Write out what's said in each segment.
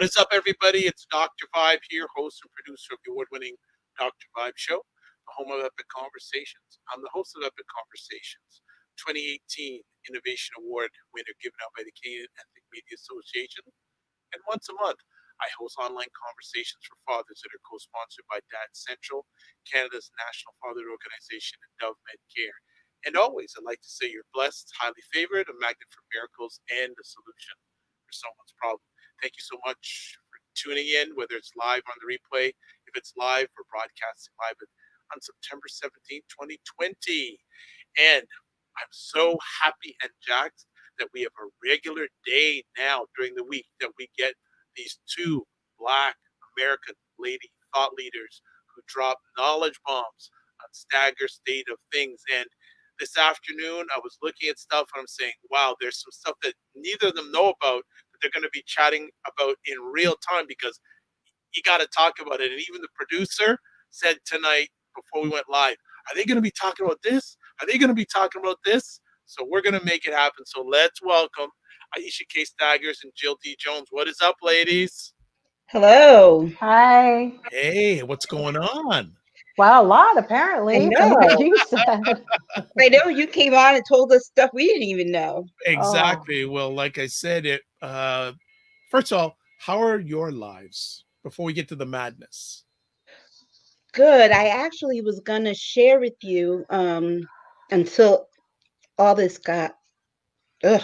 What is up, everybody? It's Dr. Vibe here, host and producer of the award-winning Dr. Vibe Show, the home of Epic Conversations. I'm the host of Epic Conversations, 2018 Innovation Award winner given out by the Canadian Ethnic Media Association. And once a month, I host online conversations for fathers that are co-sponsored by Dad Central, Canada's national father organization, and Dove Med Care. And always, I'd like to say you're blessed, highly favored, a magnet for miracles, and a solution for someone's problem. Thank you so much for tuning in, whether it's live on the replay. If it's live, we're broadcasting live on September 17th, 2020. And I'm so happy and jacked that we have a regular day now during the week that we get these two Black American lady thought leaders who drop knowledge bombs on Staggers State of Things. And this afternoon, I was looking at stuff and I'm saying, wow, there's some stuff that neither of them know about that they're going to be chatting about in real time because you got to talk about it. And even the producer said tonight before we went live, are they going to be talking about this? Are they going to be talking about this? So we're going to make it happen. So let's welcome Aisha K. Staggers and Jill D. Jones. What is up, ladies? Hello. Hi. Hey, what's going on? Wow, a lot I apparently from what know. you said. I know you came on and told us stuff we didn't even know. Exactly. Well, like I said, first of all, how are your lives before we get to the madness? Good. I actually was gonna share with you until all this got ugh.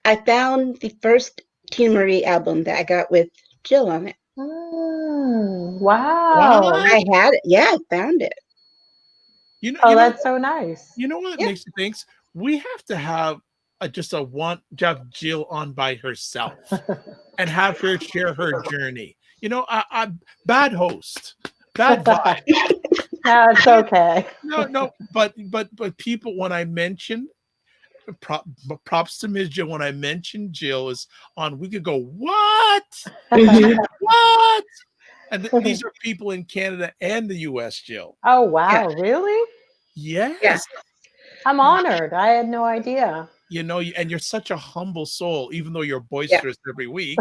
I found the first Tina Marie album that I got with Jill on it. Wow. What? I had it. Yeah, I found it. Oh, that's so nice. You know what Yeah. makes me think we have to have to have Jill on by herself and have her share her journey. I bad host, bad vibe. No, it's okay. No, but people when I mention props to Ms. Jill when I mentioned Jill is on, we could go what Mhm. what, and these are people in Canada and the U.S. Jill. Oh, Yeah. wow. Really? Yeah. Yes. I'm honored. I had no idea. And you're such a humble soul, even though you're Yeah. boisterous every week.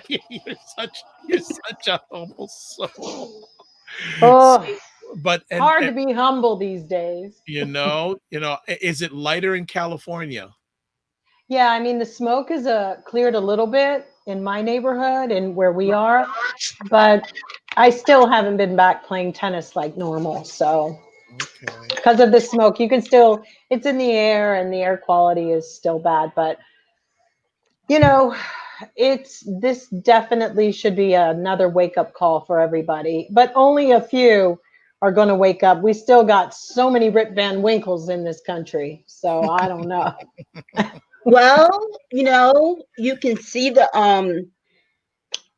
You're such a humble soul. Oh, So, but hard to be humble these days. is it lighter in California? Yeah, I mean, the smoke is cleared a little bit in my neighborhood and where we are, but I still haven't been back playing tennis like normal. So Okay. because of the smoke, you can still, it's in the air and the air quality is still bad. But, you know, this definitely should be another wake up call for everybody, but only a few are going to wake up. We still got so many Rip Van Winkles in this country. So I don't know. Well, you can see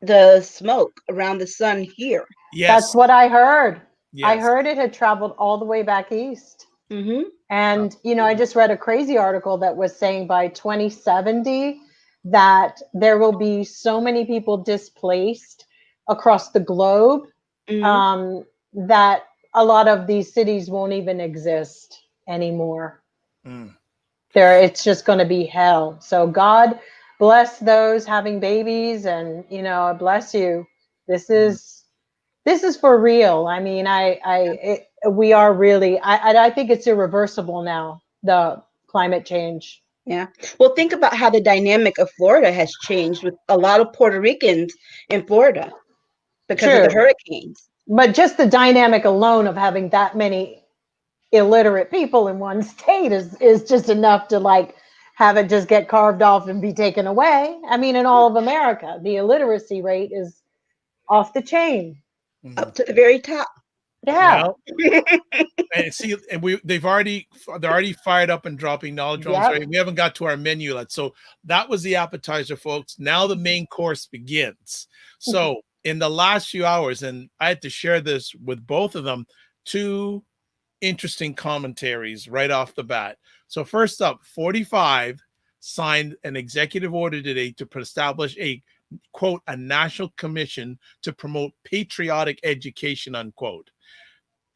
the smoke around the sun here. Yes. That's what I heard. I Yes. heard it had traveled all the way back east. Hmm. And, I just read a crazy article that was saying by 2070 that there will be so many people displaced across the globe Hmm. that a lot of these cities won't even exist anymore. Mm. It's just going to be hell. So God bless those having babies, and bless you. This Mm. is for real. I mean, we are really. I think it's irreversible now. The climate change. Yeah. Well, think about how the dynamic of Florida has changed with a lot of Puerto Ricans in Florida because of the True, hurricanes. but just the dynamic alone of having that many illiterate people in one state is just enough to like have it just get carved off and be taken away. I mean, in all of America, the illiteracy rate is off the chain. Mm. Up to the very top. Yeah. Well, and see, and they're already fired up and dropping knowledge bombs. Yep. Right? We haven't got to our menu yet, so that was the appetizer, folks. Now the main course begins. So in the last few hours, and I had to share this with both of them, two interesting commentaries right off the bat. So first up, 45 signed an executive order today to establish a quote a national commission to promote patriotic education unquote.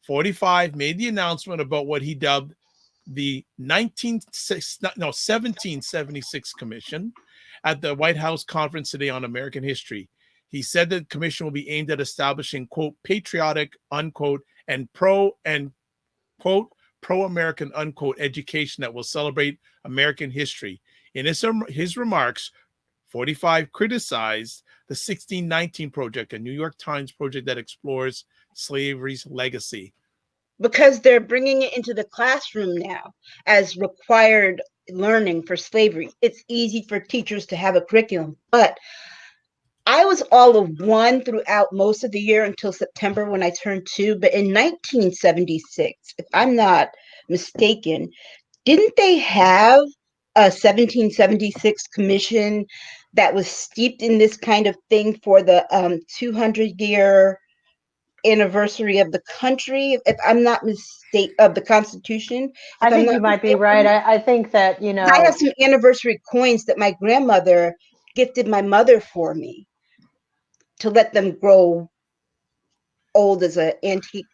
45 made the announcement about what he dubbed the 1776 commission, at the White House conference today on American history. He said that the commission will be aimed at establishing, quote, patriotic, unquote, and quote, pro-American, unquote, education that will celebrate American history. In his remarks, 45 criticized the 1619 Project, a New York Times project that explores slavery's legacy. Because they're bringing it into the classroom now as required learning for slavery. It's easy for teachers to have a curriculum, but I was all of one throughout most of the year until September when I turned two. But in 1976, if I'm not mistaken, didn't they have a 1776 commission that was steeped in this kind of thing for the 200-year anniversary of the country, if I'm not mistaken, of the Constitution, I if I'm think not you might be right. mistaken? I think that, I have some anniversary coins that my grandmother gifted my mother for me to let them grow old as an antique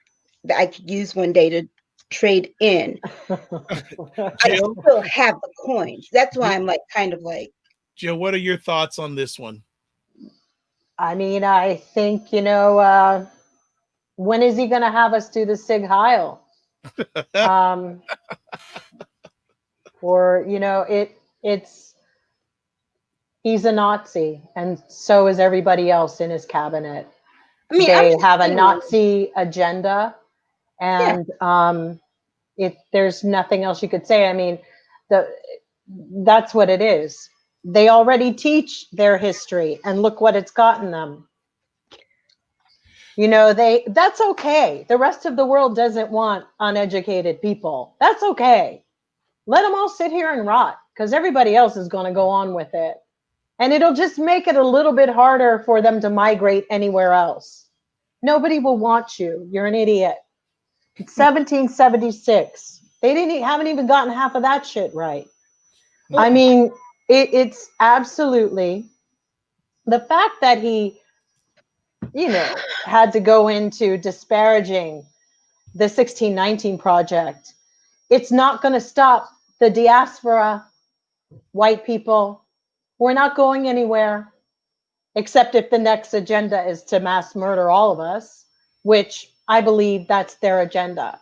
that I could use one day to trade in. I Jill, still have the coins. That's why I'm like kind of like, Jill, what are your thoughts on this one? I mean, I think, when is he going to have us do the Sig Heil? Um, or, it's, he's a Nazi, and so is everybody else in his cabinet. I mean, I'm They just have a saying, Nazi agenda, yeah. and there's nothing else you could say. I mean, the that's what it is. They already teach their history, and look what it's gotten them. That's okay. The rest of the world doesn't want uneducated people. That's okay. Let them all sit here and rot, because everybody else is going to go on with it. And it'll just make it a little bit harder for them to migrate anywhere else. Nobody will want you. You're an idiot. It's 1776. Haven't even gotten half of that shit right. Well, I mean, it's absolutely the fact that he, had to go into disparaging the 1619 Project. It's not going to stop the diaspora, white people. We're not going anywhere, except if the next agenda is to mass murder all of us, which I believe that's their agenda,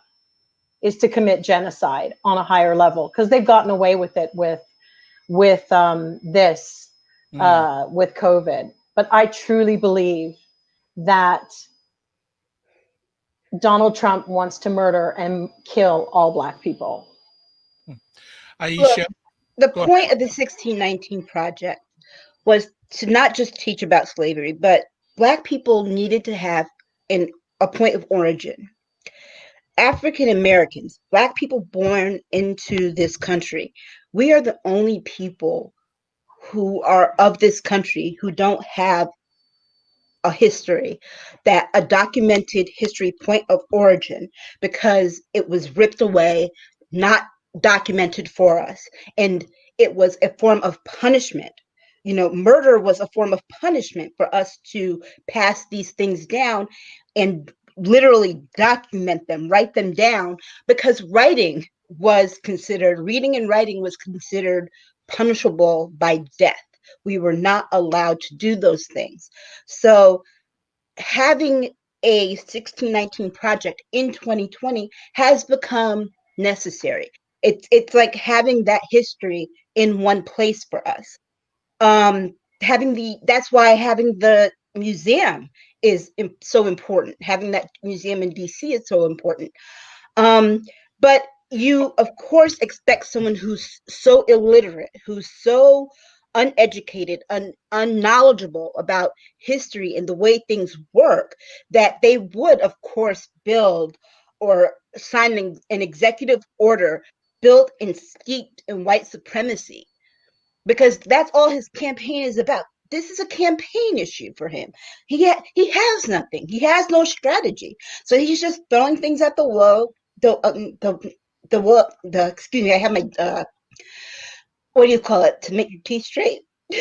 is to commit genocide on a higher level, because they've gotten away with it with this with COVID. But I truly believe that Donald Trump wants to murder and kill all Black people. look, Aisha, the go ahead. point of the 1619 Project was to not just teach about slavery, but Black people needed to have an, a point of origin. African Americans, Black people born into this country, we are the only people who are of this country who don't have a history, that a documented history point of origin, because it was ripped away, not documented for us. And it was a form of punishment. Murder was a form of punishment for us to pass these things down and literally document them, write them down, because reading and writing was considered punishable by death. We were not allowed to do those things. So having a 1619 project in 2020 has become necessary. It's like having that history in one place for us. Having the That's why having the museum is so important. Having that museum in DC is so important. Um, but you, of course, expect someone who's so illiterate, who's so uneducated, unknowledgeable about history and the way things work, that they would, of course, build or sign an executive order built and steeped in white supremacy, because that's all his campaign is about. This is a campaign issue for him. He has nothing. He has no strategy. So he's just throwing things at the wall. The excuse me. I have my what do you call it, to make your teeth straight? the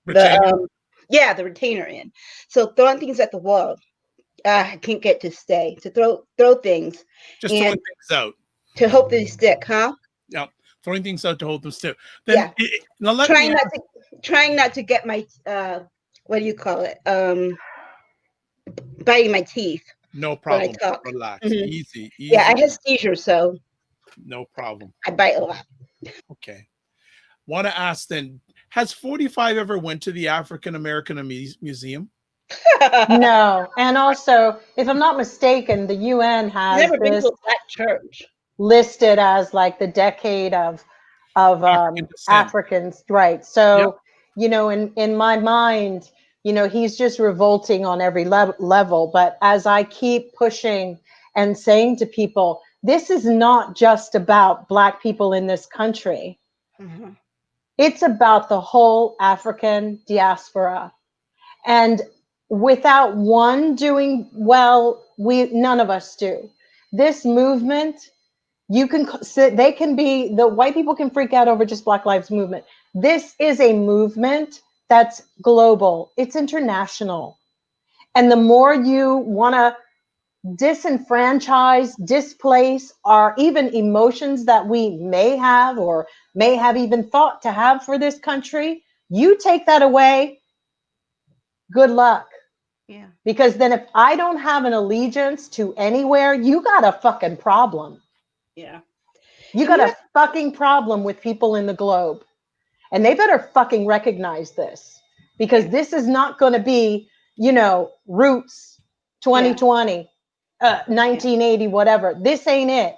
Retainer, Yeah, the retainer in. So throwing things at the wall. I can't get to stay to throw things just throwing and things out. to hope they stick, huh? Yeah, throwing things out to hold them still. Then Yeah. now let me Trying not ask. to. trying not to get my what do you call it? Biting my teeth No when I problem. talk. Relax. Hmm. Easy, Yeah, easy. I have seizures, so No problem. I bite a lot. Okay. Want to ask then, has 45 ever went to the African American Museum? No. And also, if I'm not mistaken, the UN has Never been to this a black church. listed as like the decade of African descent. Africans, right? Yep. So, in my mind, he's just revolting on every level. But as I keep pushing and saying to people, this is not just about Black people in this country. Hmm. It's about the whole African diaspora. And without one doing well, we none of us do. This movement, you can they can be the white people can freak out over just Black Lives Movement. This is a movement that's global. It's international. And the more you want to disenfranchise, displace our even emotions that we may have or may have even thought to have for this country, you take that away, good luck. Yeah. Because then if I don't have an allegiance to anywhere, you got a fucking problem. Yeah. You And got a fucking problem with people in the globe. And they better fucking recognize this because yeah. this is not going to be, roots Yeah. 2020, Yeah. 1980, whatever. This ain't it.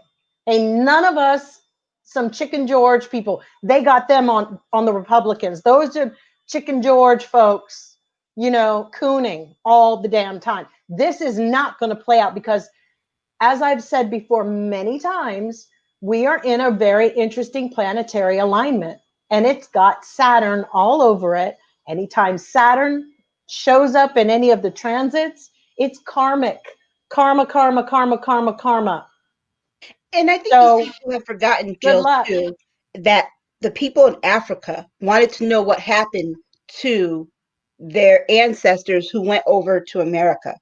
Ain't none of us some Chicken George people. They got them on the Republicans. Those are Chicken George folks, cooning all the damn time. This is not going to play out because as I've said before many times, we are in a very interesting planetary alignment and it's got Saturn all over it. Anytime Saturn shows up in any of the transits, it's karmic. Karma, karma, karma, karma, karma. And I think these So people have forgotten, good Jill, luck. too, that the people in Africa wanted to know what happened to their ancestors who went over to America.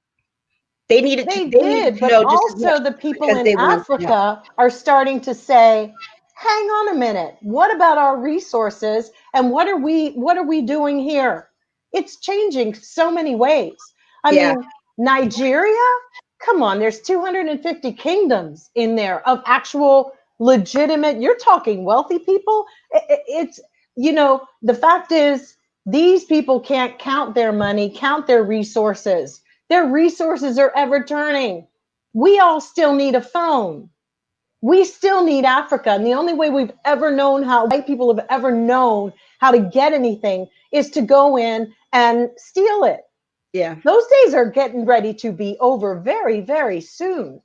They They needed did, to but know just as also much the people because in they wanted to know. Africa are starting to say, hang on a minute, what about our resources and what are we doing here? It's changing so many ways. I Yeah. mean, Nigeria, come on, there's 250 kingdoms in there of actual legitimate, you're talking wealthy people. It's, the fact is, these people can't count their money, count their resources. Their resources are ever turning. We all still need a phone. We still need Africa. And the only way we've ever known how white people have ever known how to get anything is to go in and steal it. Yeah. Those days are getting ready to be over very, very soon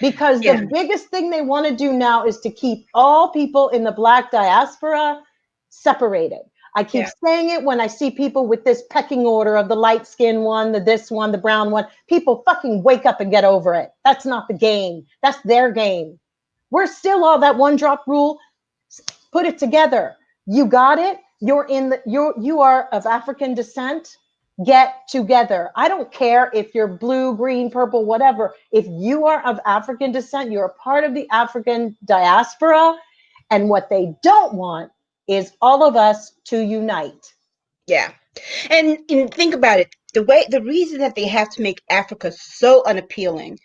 because Yeah. the biggest thing they want to do now is to keep all people in the Black diaspora separated. I keep Yeah. saying it when I see people with this pecking order of the light skin one, the this one, the brown one. People fucking wake up and get over it. That's not the game. That's their game. We're still all that one drop rule. Put it together. You got it. You are of African descent. Get together. I don't care if you're blue, green, purple, whatever. If you are of African descent, you're a part of the African diaspora. And what they don't want is all of us to unite. Yeah. And think about it. The reason that they have to make Africa so unappealing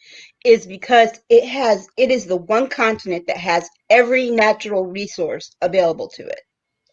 is because it is the one continent that has every natural resource available to it.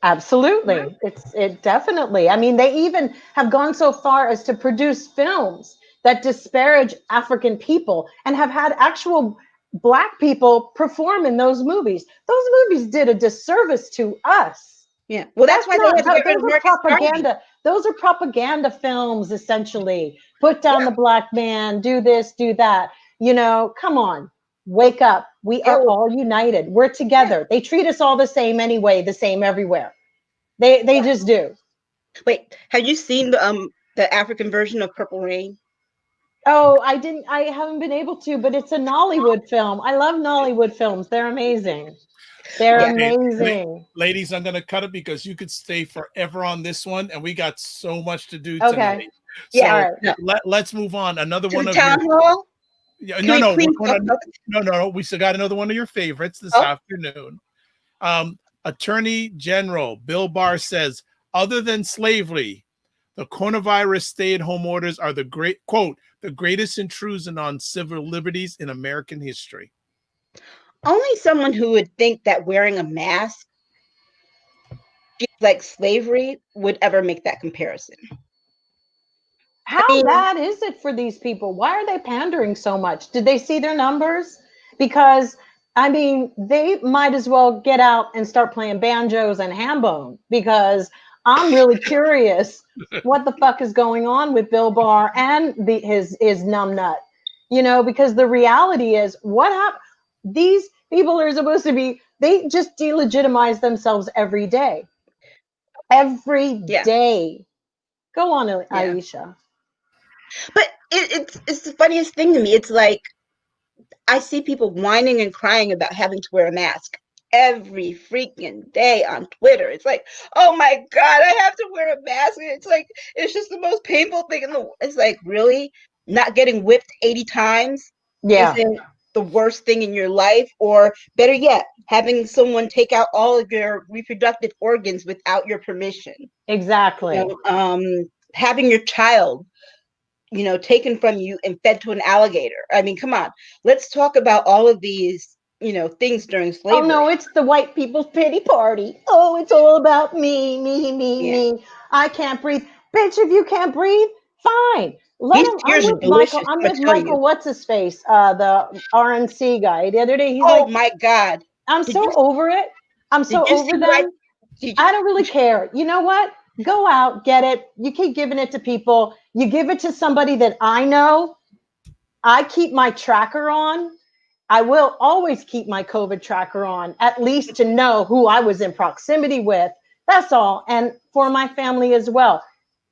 Absolutely. It definitely. I mean, they even have gone so far as to produce films that disparage African people and have had actual Black people perform in those movies. Those movies did a disservice to us. Yeah. Well, that's That's why they not had to get rid those of are Marcus Garvey. propaganda. Those are propaganda films essentially. Put down Yeah. the Black man, do this, do that. Come on. Well, Wake up. We yeah. are Well, all united. We're yeah. together. They treat us all the same anyway, the same everywhere. They Yeah. just do. Wait, have you seen the African version of Purple Rain? Oh, I haven't been able to, but it's a Nollywood film. I love Nollywood films. They're amazing. They're Yeah. Okay, amazing. ladies, I'm going to cut it because you could stay forever on this one, and we got so much to do Okay. tonight. Yeah. All So right. No. let's move on. Another To one the of your town hall? yeah, Can no, we no, we're please going talk to about no. We still got another one of your favorites this oh, afternoon. Attorney General Bill Barr says Other than slavery, the coronavirus stay-at-home orders are the great quote the greatest intrusion on civil liberties in American history. Only someone who would think that wearing a mask feels like slavery would ever make that comparison. I How mean, bad is it for these people? Why are they pandering so much? Did they see their numbers? Because I mean, they might as well get out and start playing banjos and hambone because I'm really curious what the fuck is going on with Bill Barr and his numbnut. You know, because the reality is what happened. These people are supposed to be. They just delegitimize themselves every day. Every yeah, day. Go on, yeah. Aisha. But it's the funniest thing to me. It's like I see people whining and crying about having to wear a mask every freaking day on Twitter. It's like, oh my God, I have to wear a mask. It's like, it's just the most painful thing in the world. It's like, really? Not getting whipped 80 times Yeah, isn't the worst thing in your life? Or better yet, having someone take out all of your reproductive organs without your permission. You exactly. know, having your child taken from you and fed to an alligator. I mean, come on. Let's talk about all of these, things during Oh slavery. no, it's the white people's pity party. Oh, it's all about me, me, me, Yeah. me. I can't breathe. Bitch, if you can't breathe, fine. Let These him. I'm tears are with Michael. delicious, I'm I'm with gonna tell you. Michael. What's his face? The RNC guy. The other day, he's Oh like, my God. I'm Did you so over it. I'm did so you see over what I them. did you I don't really care. You know what? Go out, get it. You keep giving it to people. You give it to somebody that I know. I keep my tracker on. I will always keep my COVID tracker on, at least to know who I was in proximity with. That's all. And for my family as well.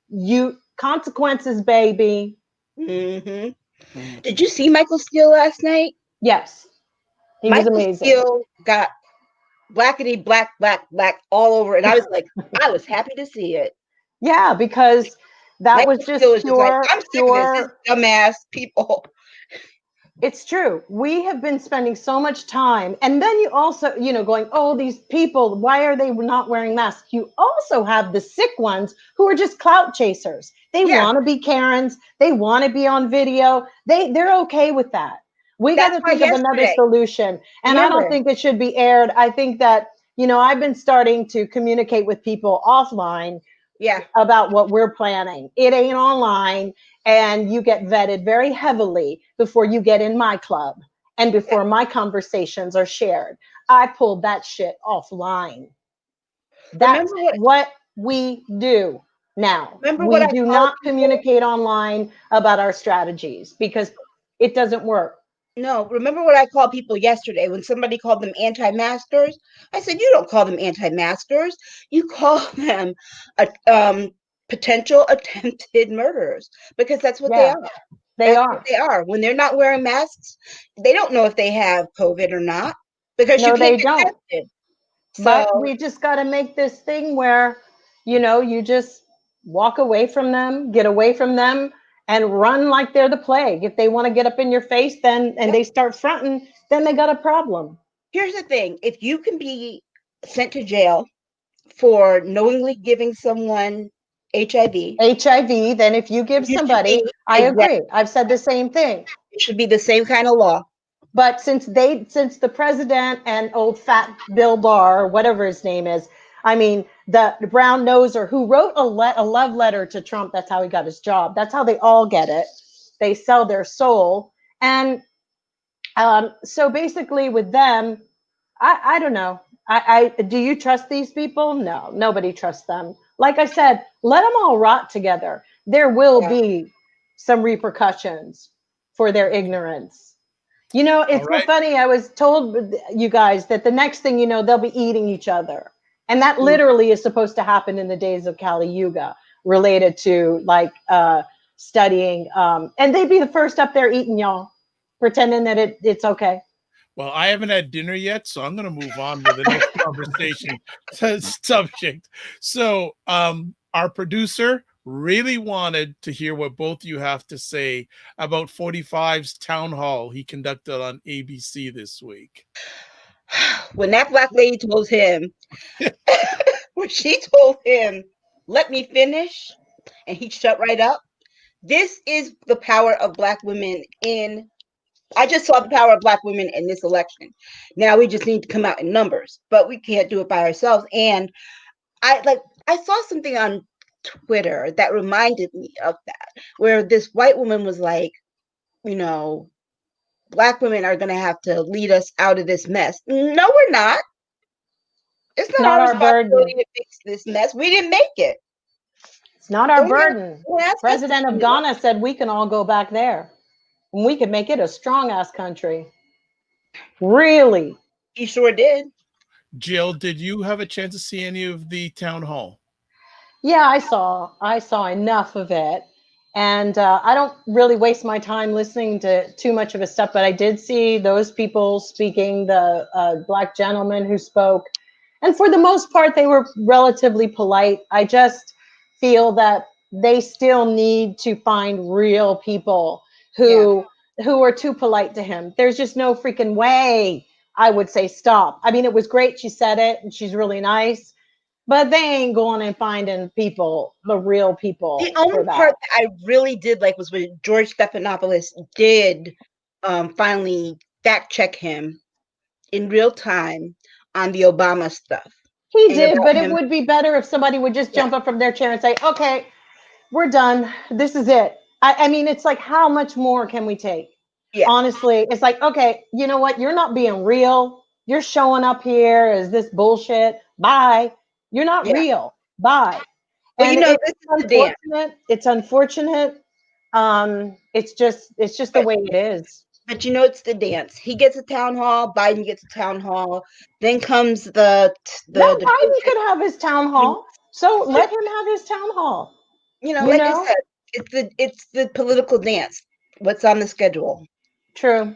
You consequences, baby. hmm Mm. Did you see Michael Steele last night? Yes, he was Michael amazing. Steele got blackety black, black, black all over. And I was like, I was happy to see it. Yeah, because that was Michael Steele just is just like, pure, I'm sick of this pure. dumbass people. It's true. We have been spending so much time. And then you also, going, oh, these people, why are they not wearing masks? You also have the sick ones who are just clout chasers. They Yeah, want to be Karens. They want to be on video. They're okay with that. We got that's to why think of another yesterday, solution. And I don't remember, think it should be aired. I think that, I've been starting to communicate with people offline yeah, about what we're planning. It ain't online, and you get vetted very heavily before you get in my club and yeah. before my conversations are shared. I pulled that shit offline. Remember That's what what we do now. remember what We I do called not people? communicate online about our strategies because it doesn't work. No, remember what I called people yesterday when somebody called them anti-maskers? I said, you don't call them anti-maskers. You call them a, potential attempted murderers because that's what they Yeah, are. they That's what are. they are. When they're not wearing masks, they don't know if they have COVID or not because you No, can't they get don't. tested. But So we just got to make this thing where, you just walk away from them, get away from them, and run like they're the plague. If they want to get up in your face, then and yeah. they start fronting, then they got a problem. Here's the thing: if you can be sent to jail for knowingly giving someone HIV, HIV, then if you give you should somebody, be I exact. agree. I've said the same thing. It should be the same kind of law. But since the president and old fat Bill Barr, whatever his name is, I mean, the brown noser who wrote a love letter to Trump, that's how he got his job. That's how they all get it. They sell their soul. And so basically with them, I don't know. I do you trust these people? No, nobody trusts them. Like I said, let them all rot together. There will Yeah. be some repercussions for their ignorance. All It's so right. funny. I was told you guys that the next thing you know, they'll be eating each other. And that Mm. literally is supposed to happen in the days of Kali Yuga, related to like studying. And they'd be the first up there eating y'all, pretending that it's okay. Well, I haven't had dinner yet, so I'm going to move on with the next conversation subject. So, our producer really wanted to hear what both you have to say about 45's town hall he conducted on ABC this week. When that black lady told him, when she told him Let me finish. And he shut right up. This is the power of Black women in. I just saw the power of Black women in this election. Now we just need to come out in numbers, but we can't do it by ourselves. And I saw something on Twitter that reminded me of that, where this white woman was like, you know, Black women are going to have to lead us out of this mess. No, we're not. It's It's not not our our responsibility burden. to fix this mess. We didn't make it. It's not our Don't burden. ask us to President of clean it up. Ghana said we can all go back there and we can make it a strong ass country. Really? He sure did. Jill, did you have a chance to see any of the town hall? Yeah, I saw enough of it, and I don't really waste my time listening to too much of his stuff. But I did see those people speaking, the black gentleman who spoke, and for the most part, they were relatively polite. I just feel that they still need to find real people Yeah, who who are too polite to him. There's just no freaking way. I would say stop. I mean, it was great. She said it, and she's really nice, but they ain't going and finding people, the real the people only for that. part that I really did like was when George Stephanopoulos did finally fact check him in real time on the Obama stuff He and did, about but it him. would be better if somebody would just Yeah, jump up from their chair and say, okay, we're done. This is it. I mean, it's like, how much more can we take? yeah, Honestly, it's like, okay, you know what? You're not being real. You're showing up here as this bullshit. Bye. You're not yeah. real. Bye. Well, And it's this is the dance. unfortunate. It's unfortunate. It's just the But way it is. it's the dance. He gets a town hall. Biden gets a town hall. Then comes No, the Biden debate. could have his town hall. So let him have his town hall. You Like I know? said, it's the political dance. What's on the schedule? True.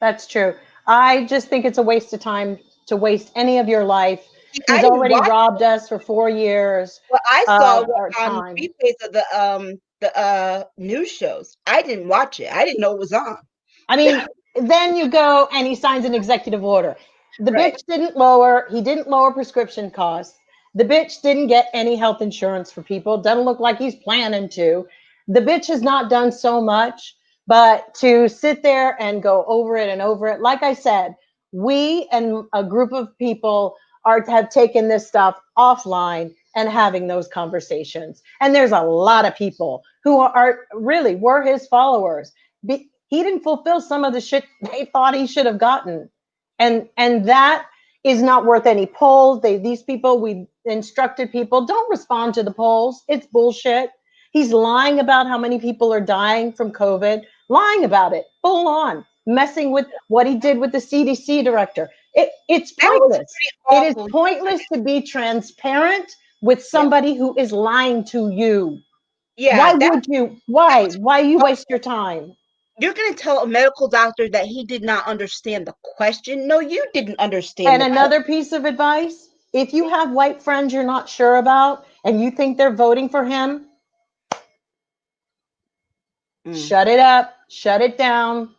That's true. I just think it's a waste of time to waste any of your life. I He's didn't already watch. robbed us for 4 years What I saw of was our on time. replays of the news shows. I didn't watch it. I didn't know it was on. I mean, then you go and he signs an executive order. The Right. bitch he didn't lower prescription costs. The bitch didn't get any health insurance for people. Doesn't look like he's planning to. The bitch has not done so much, but to sit there and go over it and over it, like I said, we and a group of people have taken this stuff offline and having those conversations. And there's a lot of people who are really were his followers. He didn't fulfill some of the shit they thought he should have gotten, and that is not worth any polls. These people, we instructed people, don't respond to the polls. It's bullshit. He's lying about how many people are dying from COVID, lying about it full on, messing with what he did with the CDC director. It's That was pointless. pretty It is awful. pointless to be transparent with Yeah. somebody who is lying to you. Yeah, Why would you? that Why? was Why you awful. waste your time? You're going to tell a medical doctor that he did not understand the question? No, you didn't understand And the question. another piece of advice, if you have white friends you're not sure about and you think they're voting for him, Mm. shut it up, shut it down,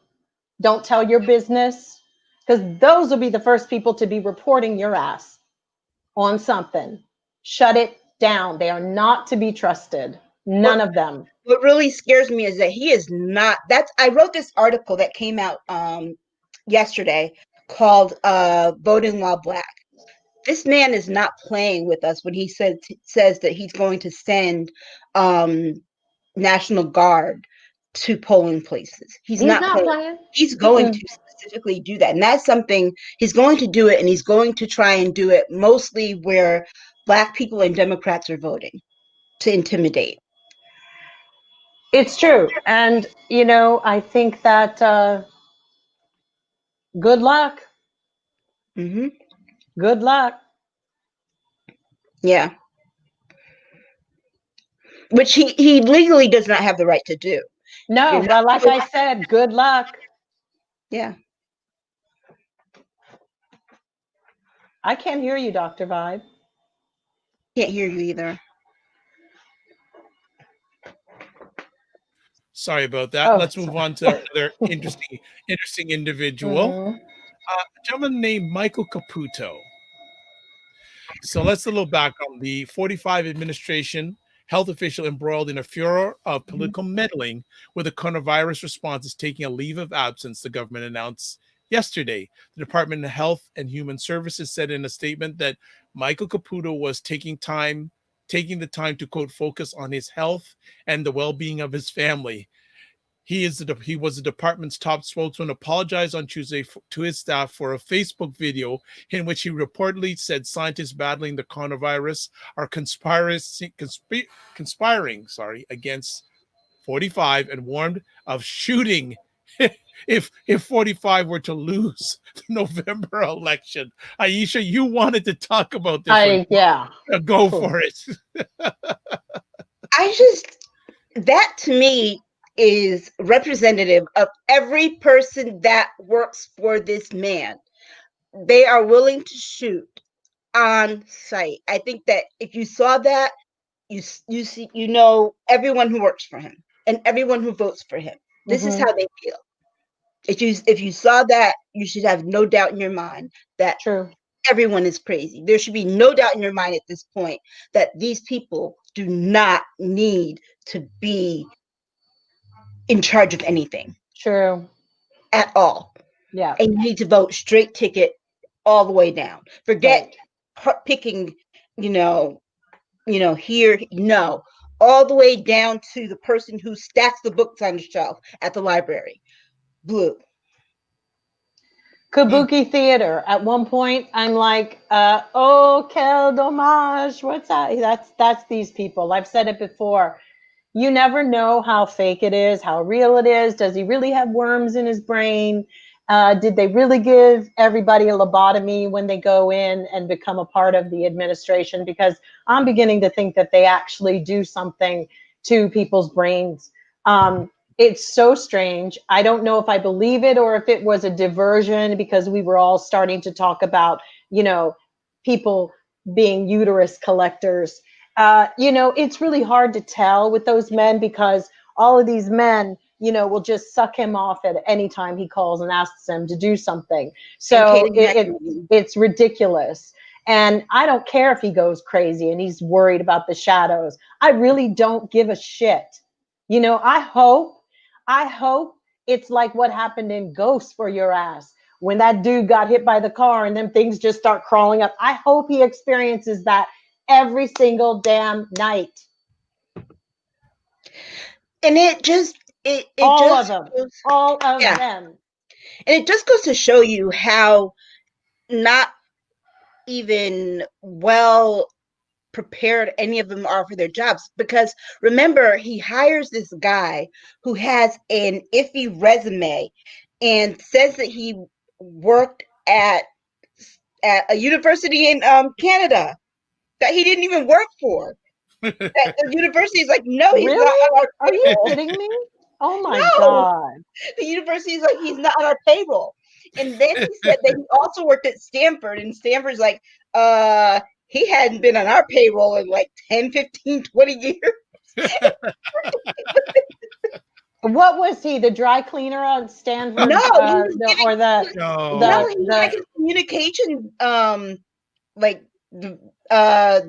don't tell your business, because those will be the first people to be reporting your ass on something. Shut it down. They are not to be trusted. What None of them. what really scares me is that he is not. That's I wrote this article that came out yesterday called "Voting While Black." This man is not playing with us when he says that he's going to send um, National Guard to polling places. He's He's not not playing. playing. He's going Mm-mm. to specifically do that, and that's something he's going to do it, and he's going to try and do it mostly where Black people and Democrats are voting to intimidate. It's true. And, I think that good luck. Hmm. Good luck. Yeah, which he legally does not have the right to do. You're No, not. but like I said, good luck. Yeah, I can't hear you, Dr. Vibe. can't hear you either. Sorry about that. Oh, Let's move sorry. on to another interesting individual. Hmm. A gentleman named Michael Caputo. So let's a little back on the 45 administration health official embroiled in a furor of Mhm. political meddling with the coronavirus response is taking a leave of absence, the government announced yesterday. The Department of Health and Human Services said in a statement that Michael Caputo was taking the time to quote focus on his health and the well-being of his family. He was the department's top spokesman. Apologized on Tuesday to his staff for a Facebook video in which he reportedly said scientists battling the coronavirus are conspiring, against 45 and warned of shooting if 45 were to lose the November election. Aisha, you wanted to talk about this one. Yeah. Go for it. I just, that to me is representative of every person that works for this man. They are willing to shoot on site. I think that if you saw that, you see, you know, everyone who works for him and everyone who votes for him. This is Hmm. how they feel. If you saw that, you should have no doubt in your mind that True. everyone is crazy. There should be no doubt in your mind at this point that these people do not need to be in charge of anything True. at all. Yeah. And you need to vote straight ticket all the way down. Forget Right. picking, here, no, all the way down to the person who stacks the books on the shelf at the library. Blue. Hmm. Kabuki theater. At one point, I'm like, "Oh, quel dommage!" What's that? That's these people. I've said it before. You never know how fake it is, how real it is. Does he really have worms in his brain? Did they really give everybody a lobotomy when they go in and become a part of the administration? Because I'm beginning to think that they actually do something to people's brains. It's so strange. I don't know if I believe it or if it was a diversion because we were all starting to talk about, you know, people being uterus collectors. It's really hard to tell with those men because all of these men, will just suck him off at any time he calls and asks them to do something. And So Katie it it's ridiculous. And I don't care if he goes crazy and he's worried about the shadows. I really don't give a shit. I hope it's like what happened in Ghost for your ass when that dude got hit by the car and then things just start crawling up. I hope he experiences that every single damn night. and it All of just them. goes, All of yeah, them. and it just goes to show you how not even well prepared any of them are for their jobs, because remember, he hires this guy who has an iffy resume and says that he worked at a university in Canada that he didn't even work for. That the university is like, no, he's not Really? on our Are you payroll. kidding me? Oh my No, God. the university is like, he's not on our payroll. And then he said that he also worked at Stanford, and Stanford's like, he hadn't been on our payroll in like 10, 15, 20 years. What was he? The dry cleaner on No, Stanford, he was giving, or the no, the No. he was like the his communication, like, uh,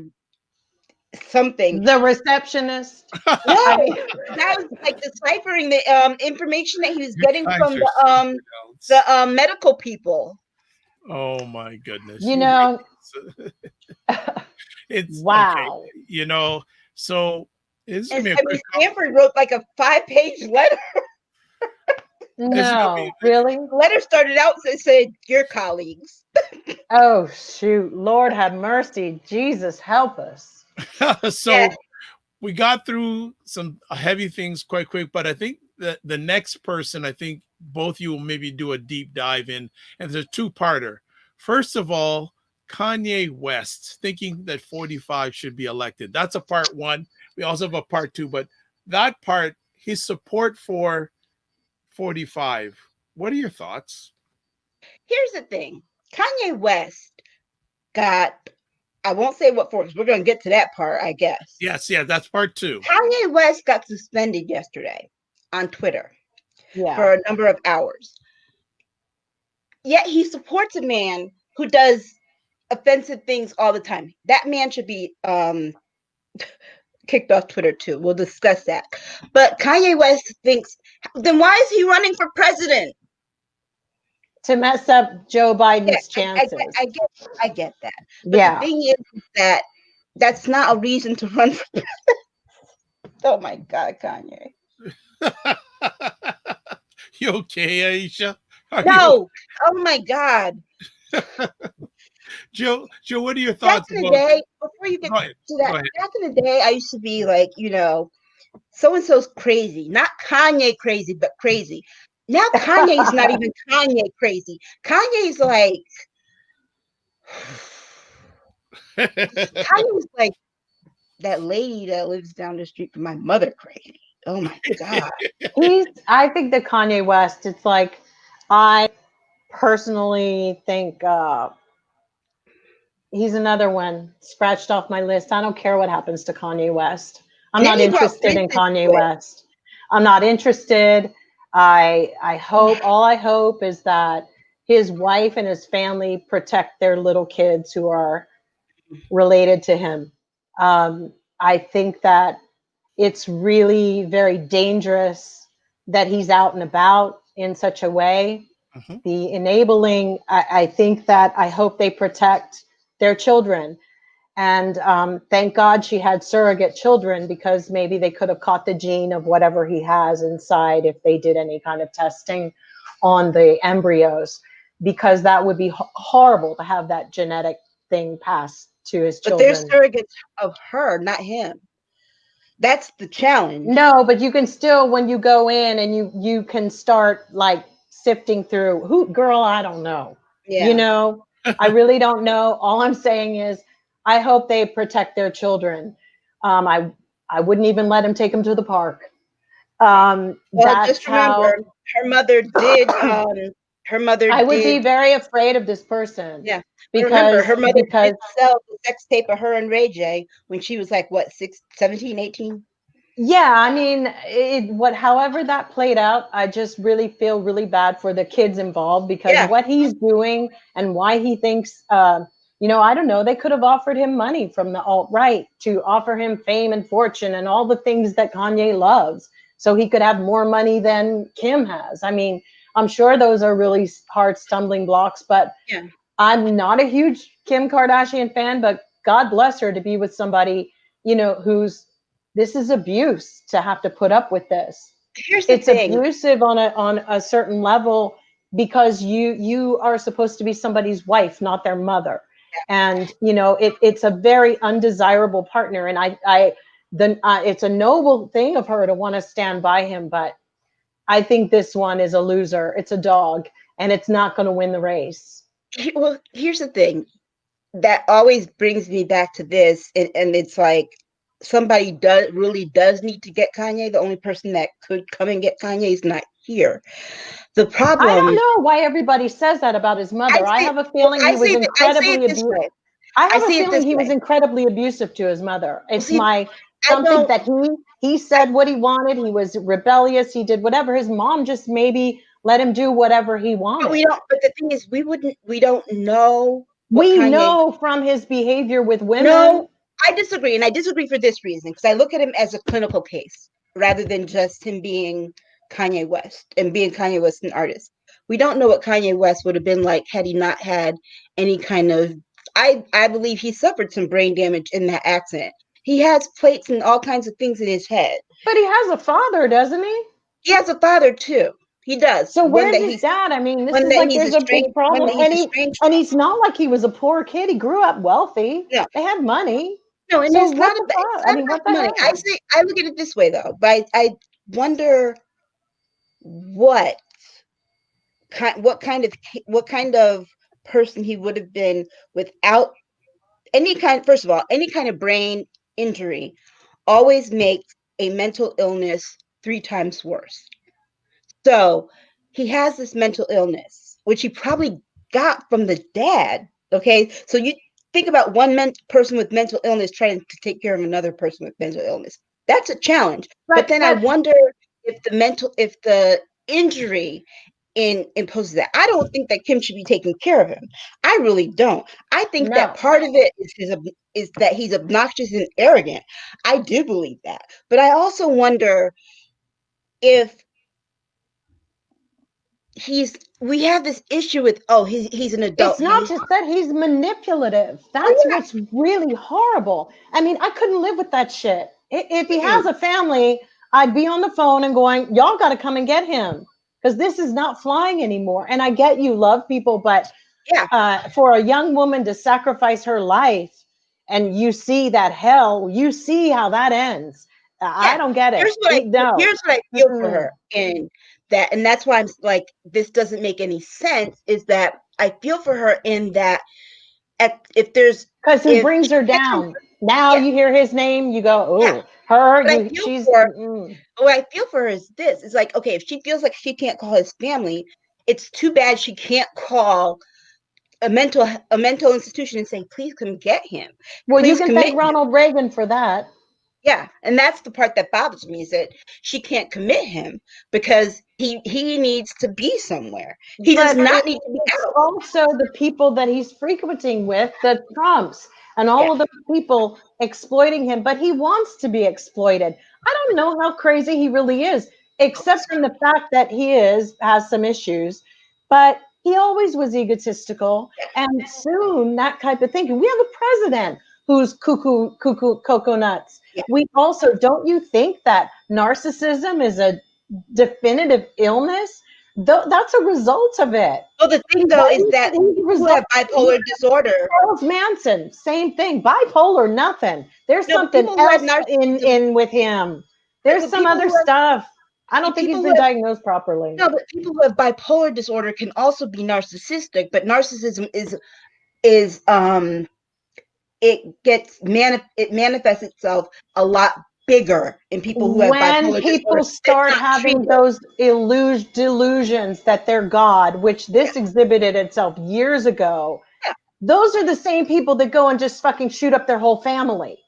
something. the receptionist? No, I mean, that was like deciphering the information that he was You getting guys from are something else. the medical people. Oh my goodness. you You know, it's okay. wow. You know, so this is gonna And be a I mean, quick Stanford wrote like a 5-page letter. this is gonna be No, really? The letter started out and said, "Your colleagues." Oh, shoot. Lord have mercy. Jesus help us. Yeah, so we got through some heavy things quite quick, but I think that the next person, I think both you will maybe do a deep dive in, and it's a two-parter. First of all, Kanye West thinking that 45 should be elected. That's a part one. We also have a part two, but that part, his support for 45. What are your thoughts? here's the thing. Kanye West got, I won't say what for because we're going to get to that part, I guess. Yes, yeah, that's part two. Kanye West got suspended yesterday on Twitter Yeah. for a number of hours. Yet he supports a man who does offensive things all the time. That man should be kicked off Twitter too. We'll discuss that. But Kanye West thinks, then why is he running for president? To mess up Joe Yeah, Biden's I, I, chances. I get, I get that. But the Yeah. thing is that that's not a reason to run for. Oh my God, Kanye. You okay, Aisha? Are you No. Oh my God. Joe? Joe, what are your Back thoughts in the about? day, before you get Go ahead. to that, Go ahead. back in the day, I used to be like, so and so's crazy. Not Kanye crazy, but crazy. Now Kanye's not even Kanye crazy. Kanye's like, Kanye's like that lady that lives down the street from my mother crazy. Oh my God. I think that Kanye West, it's like, I personally think he's another one scratched off my list. I don't care what happens to Kanye West. I'm And then not he brought interested Prince in into Kanye it. West. I'm not interested. I hope, all I hope is that his wife and his family protect their little kids who are related to him. I think that it's really very dangerous that he's out and about in such a way. Mhm. The enabling, I think that I hope they protect their children. And thank God she had surrogate children, because maybe they could have caught the gene of whatever he has inside if they did any kind of testing on the embryos, because that would be horrible to have that genetic thing passed to his But they're children. surrogates of her, not him. That's the challenge. No, but you can still, when you go in and you can start like sifting through who, girl, I don't know. You Yeah. know, I really don't know. All I'm saying is I hope they protect their children. I wouldn't even let him take them to the park. Well, That's just remember, how her mother did. Her mother I would be did. very afraid of this person, Yeah. But remember, because her mother did because sell the sex tape of her and Ray J when she was like, what, 17, 18? yeah, I mean, however that played out, I just really feel really bad for the kids involved, because Yeah. what he's doing and why he thinks, I don't know, they could have offered him money from the alt right to offer him fame and fortune and all the things that Kanye loves, so he could have more money than Kim has. I mean, I'm sure those are really hard stumbling blocks, but Yeah. I'm not a huge Kim Kardashian fan, but God bless her to be with somebody, who's, this is abuse to have to put up with this. Here's the It's thing. abusive on a certain level, because you are supposed to be somebody's wife, not their mother. And it's a very undesirable partner. And it's a noble thing of her to want to stand by him, but I think this one is a loser. It's a dog, and it's not going to win the race. Well, here's the thing. That always brings me back to this, and it's like somebody does need to get Kanye. The only person that could come and get Kanye is not here. The I don't problem, know why everybody says that about his I mother. I say, have a well, feeling he was I say it incredibly this abusive. way. I I have a see it feeling this he was way. incredibly abusive to his mother. Well, It's see, my I something don't. that he said what he wanted. He was rebellious. He did whatever. His mom just maybe let him do whatever he But we wanted. don't. But the thing is, we don't know what We Kanye. know from his behavior with No, women. I disagree, and I disagree for this reason, because I look at him as a clinical case rather than just him being Kanye West and being Kanye West an artist. We don't know what Kanye West would have been like had he not had any kind of. I believe he suffered some brain damage in that accident. He has plates and all kinds of things in his head. But he has a father, doesn't he? He has a father too. He does. So where's his dad? I mean, this is like there's a big One problem. that he's estranged And from. he's not like he was a poor kid. He grew up wealthy. No, They had money. no, and So it's what not the about fuck? I mean, what the money. hell? I look at it this way though, but I wonder what what kind of person he would have been without any kind. First of all, any kind of brain injury always makes a mental illness 3 times worse. So he has this mental illness, which he probably got from the dad. Okay, so you think about person with mental illness trying to take care of another person with mental illness. That's a challenge. But then I But wonder if the injury imposes that. I don't think that Kim should be taking care of him. I really don't. I think that No. part of it is that he's obnoxious and arrogant. I do believe that, but I also wonder if he's we have this issue with, oh, he's an adult. It's not He's just that he's manipulative. oh That's yeah. what's really horrible. I mean, I couldn't live with that shit. If he Mm-mm. has a family, I'd be on the phone and going, y'all got to come and get him because this is not flying anymore. And I get you love people, but Yeah, for a young woman to sacrifice her life and you see that hell, you see how that ends. I yeah. don't get it. No. Here's what I feel for Mm-mm. her, and that's why I'm like, this doesn't make any sense. Is that I feel for her in that, if there's Because he if brings she her can't come, down. Now yeah, you hear his name, you go, yeah. oh, her, But I you, feel she's, for mm-mm. what I feel for her is this. It's like, okay, if she feels like she can't call his family, it's too bad she can't call a mental institution and say, please come get him, Well, you please can commit thank him. Ronald Reagan for that. Yeah, and that's the part that bothers me, is that she can't commit him because he needs to be somewhere. He does But not need to be it's out. also the people that he's frequenting with, the Trumps and Yeah, all of those people exploiting him. But he wants to be exploited. I don't know how crazy he really is, except in the fact that has some issues. But he always was egotistical, and soon that type of thinking. We have a president who's cuckoo, cocoa nuts. yeah. We also, don't you think that narcissism is a definitive illness? That's a result of it. So the thing though That is is, that he's a people who result. have bipolar disorder, Charles Manson, same thing. Bipolar, nothing. There's no, but something people who have else narcissism, in with him. yeah, There's but some other stuff. I don't think he's people who been have diagnosed properly. no, but people who have bipolar disorder can also be narcissistic. But narcissism is it manifests itself a lot bigger in people who have When bipolar disorder. people It's start not having treated. those delusions that they're God, which Yeah, this exhibited itself years ago, yeah, those are the same people that go and just fucking shoot up their whole family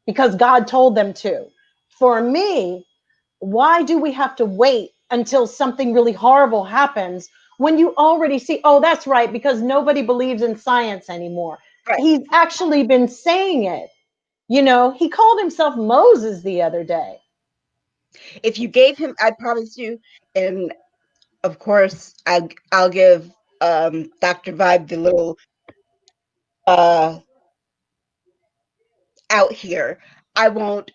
because God told them to. For me, why do we have to wait until something really horrible happens when you already see, oh, that's right, because nobody believes in science anymore? right. He's actually been saying it. You know, he called himself Moses the other day. If you gave him, I promise you, and of course, I'll give Dr. Vibe the little uh out here. I don't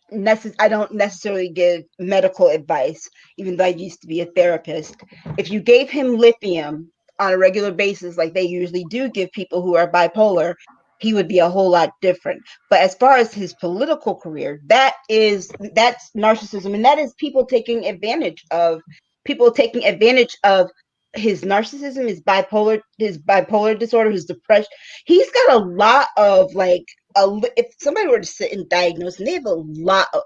necessarily give medical advice, even though I used to be a therapist. If you gave him lithium on a regular basis, like they usually do give people who are bipolar, he would be a whole lot different. But as far as his political career, that's narcissism, and that is people taking advantage of his narcissism, his bipolar disorder, his depression. He's got a lot of like if somebody were to sit and diagnose, and they have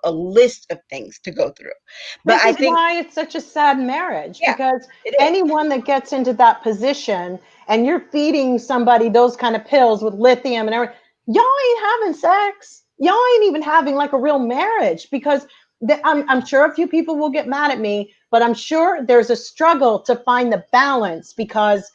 a list of things to go through. But This I is think, why it's such a sad marriage, yeah, because it is. anyone that gets into that position and you're feeding somebody those kind of pills with lithium and everything, y'all ain't having sex. Y'all ain't even having like a real marriage because I'm sure a few people will get mad at me, but I'm sure there's a struggle to find the balance because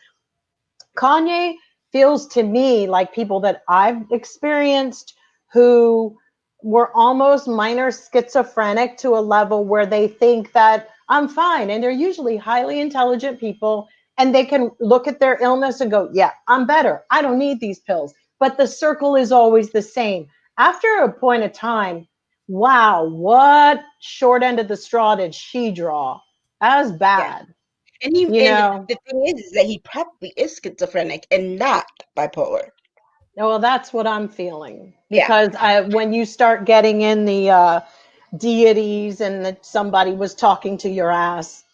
Kanye feels to me like people that I've experienced who were almost minor schizophrenic to a level where they think that I'm fine. And they're usually highly intelligent people and they can look at their illness and go, yeah, I'm better. I don't need these pills. But the circle is always the same. After a point of time, wow, what short end of the straw did she draw? That was Yeah, bad, and he you and know. the thing is that he probably is schizophrenic and not bipolar. Well, that's what I'm feeling Yeah, because when you start getting in the deities and that somebody was talking to your ass,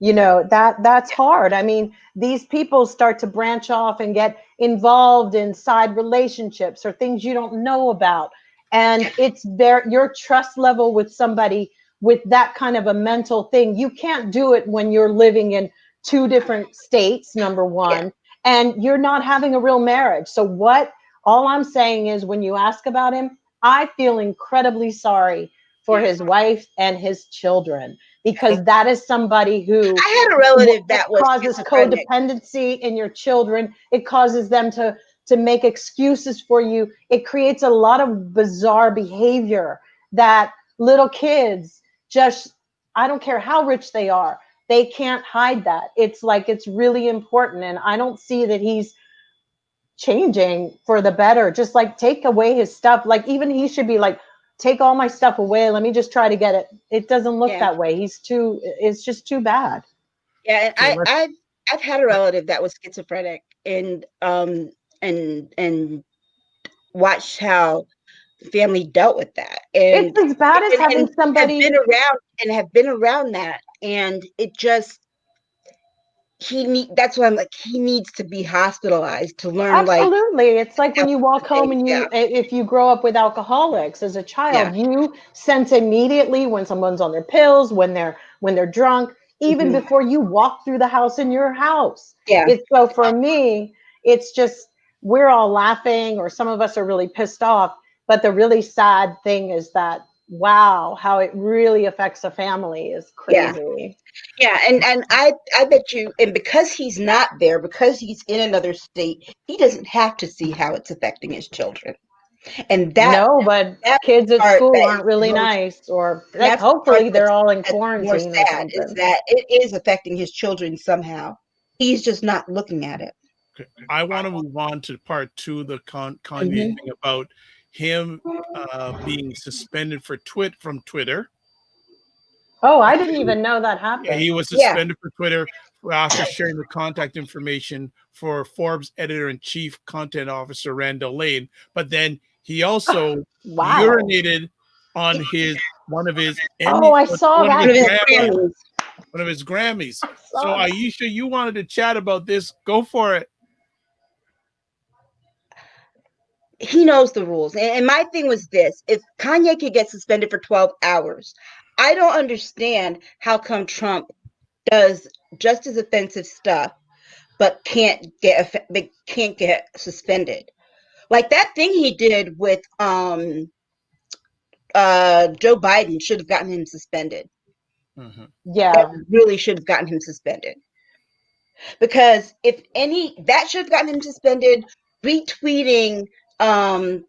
that's hard. I mean, these people start to branch off and get involved in side relationships or things you don't know about, and it's your trust level with somebody with that kind of a mental thing. You can't do it when you're living in two different states, number yeah, one, and you're not having a real marriage. So what all I'm saying is, when you ask about him, I feel incredibly sorry for yeah, his wife and his children because that is somebody who I had a relative it that was causes schizophrenic. codependency in your children. It causes them to make excuses for you. It creates a lot of bizarre behavior that little kids just, I don't care how rich they are, they can't hide that. It's like, it's really important. And I don't see that he's changing for the better. Just like take away his stuff. Like even he should be like, take all my stuff away. Let me just try to get it. It doesn't look Yeah. that way. It's just too bad. Yeah, and Okay, I've had a relative that was schizophrenic, and watched how the family dealt with that, It's as bad as having and somebody. have been around that, and it just that's why I'm like he needs to be hospitalized to learn like Absolutely. It's like how when you to walk home things. and Yeah, if you grow up with alcoholics as a yeah, child, you sense immediately when someone's on their pills, when they're drunk, even hmm, before you walk through the house in your house. yeah, It's so for me, it's just we're all laughing or some of us are really pissed off. But the really sad thing is that wow, how it really affects a family is yeah. crazy. Yeah, and I bet you, and because he's not there, because he's in another state, he doesn't have to see how it's affecting his children, and No, but that kids at part school that is aren't really most, nice, or and like that's the part hopefully they're all in that's more quarantine or sad is something. that it is affecting his children somehow. He's just not looking at it. okay. I want to move on to part two, the Kanye Hmm. thing about him being suspended from Twitter. Oh, I didn't even know that Yeah, he happened. was Yeah, suspended for Twitter after sharing the contact information for Forbes editor in chief content officer Randall Lane. But then he also Wow. urinated on his one of his Oh, Emmy, I saw one of one his of that his too. Grammys, Grammys. one of his Grammys. I So saw that. Aisha, you wanted to chat about this? Go for it. He knows the rules, and my thing was this: if Kanye could get suspended for 12 hours, I don't understand how come Trump does just as offensive stuff but can't get suspended. Like that thing he did with Joe Biden should have gotten him suspended. Mhm. That Yeah. really should have gotten him suspended. Because if any that should have gotten him suspended, retweeting um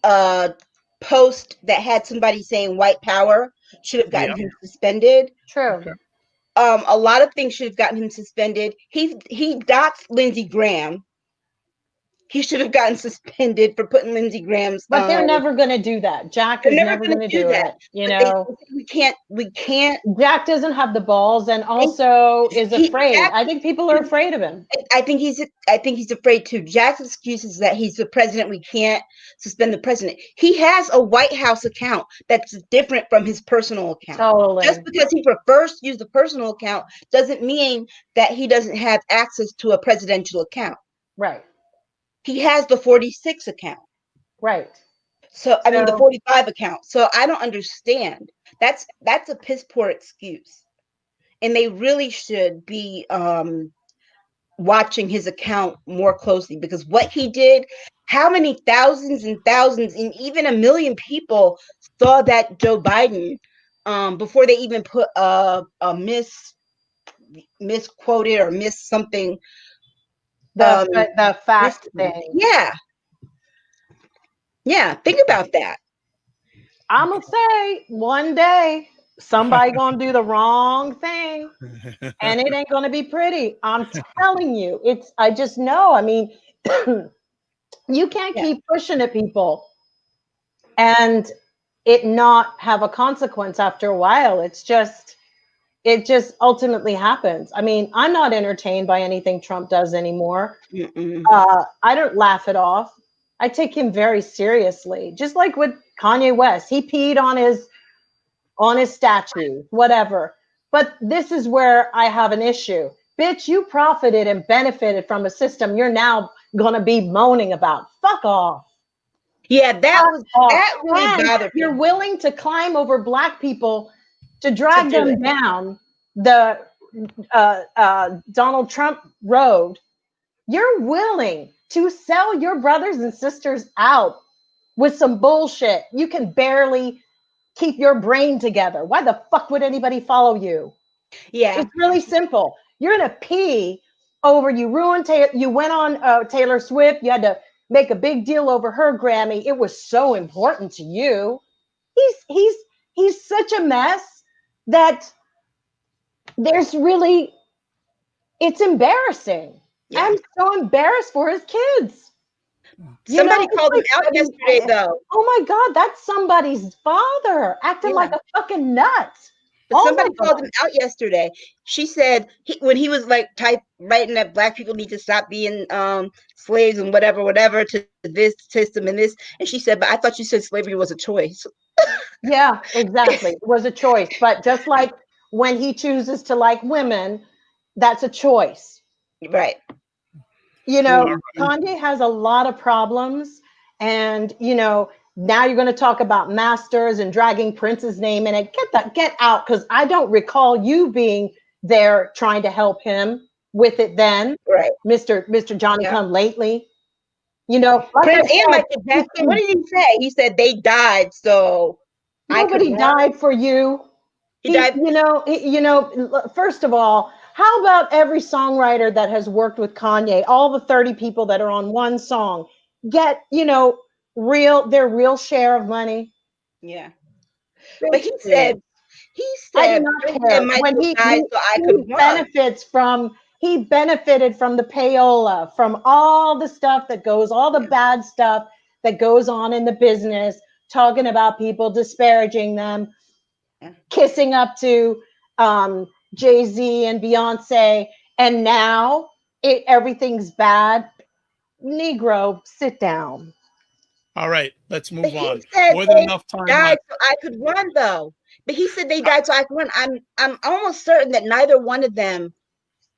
a post that had somebody saying white power should have Yeah. gotten him suspended. True. Okay. A lot of things should have gotten him suspended. He doxed Lindsey Graham. He should have gotten suspended for putting Lindsey Graham's But they're never going to do that. Jack they're is never never going going to to do do that. it. You But they know, we can't Jack doesn't have the balls and and also is afraid. Jack I think people are afraid of him. I think he's afraid too. Jack's excuse is that he's the president. We can't suspend the president. He has a White House account that's different from his personal account. Just Totally. because he prefers to use the personal account doesn't mean that he doesn't have access to a presidential account. Right. He has the 46 account. Right. So I mean the So 45 account. So I don't understand. That's a piss poor excuse. And they really should be watching his account more closely because what he did, how many thousands and thousands and even a million people saw that Joe Biden before they even put a misquoted or miss something um the miss, fact thing. yeah, yeah, think about that. I'm gonna say one day somebody gonna do the wrong thing and it ain't gonna be pretty. I'm telling you, it's I just know. I mean, you can't Yeah, keep pushing at people and it not have a consequence after a while. It just ultimately happens. I mean, I'm not entertained by anything Trump does anymore. mm-mm. I don't laugh it off. I take him very seriously. Just like with Kanye West, he peed on his statue, whatever. But this is where I have an issue. Bitch, you profited and benefited from a system you're now gonna be moaning about. Fuck off. Yeah, Fuck off. that really And bothered you're me willing to climb over black people to to drag do it. them down the Donald Trump road. You're willing to sell your brothers and sisters out with some bullshit. You can barely keep your brain together. Why the fuck would anybody follow you? Yeah. It's really simple. You're gonna pee over you ruined Taylor. You went on Taylor Swift. You had to make a big deal over her Grammy. It was so important to you. He's such a mess that there's really it's embarrassing. Yeah. I'm so embarrassed for his kids. You know, Somebody it's called him like, out I mean, yesterday, though. oh my God, that's somebody's father acting Yeah. like a fucking nut. But All somebody of called him them. out yesterday. She said when he was like type writing that black people need to stop being slaves and whatever to this system and this, and she said, but I thought you said slavery was a choice. Yeah, exactly. It was a choice. But just like when he chooses to like women, that's a choice. Right. You All know, right. Kanye has a lot of problems. And, you know, now you're going to talk about masters and dragging Prince's name in it. Get out. Because I don't recall you being there trying to help him with it then, Right. Mr. Johnny Yeah. Come Lately. You know, like I Prince and said, Michael Jackson. What did he say? He said they died, so I could nobody run. died for you. He died. First of all, how about every songwriter that has worked with Kanye, all the 30 people that are on one song, get, their real share of money? Yeah. But Bitch, please. he I do said not Prince and care. When Michael died so I could run. he benefited from the payola, from all the stuff that goes, all the Yeah. bad stuff that goes on in the business, talking about people, disparaging them, Yeah. kissing up to Jay-Z and Beyonce, and now everything's bad. Negro, sit down. All right. Let's But move he on. said More than they enough time died on. so I could run, though. But he said they died so I could run. I'm almost certain that neither one of them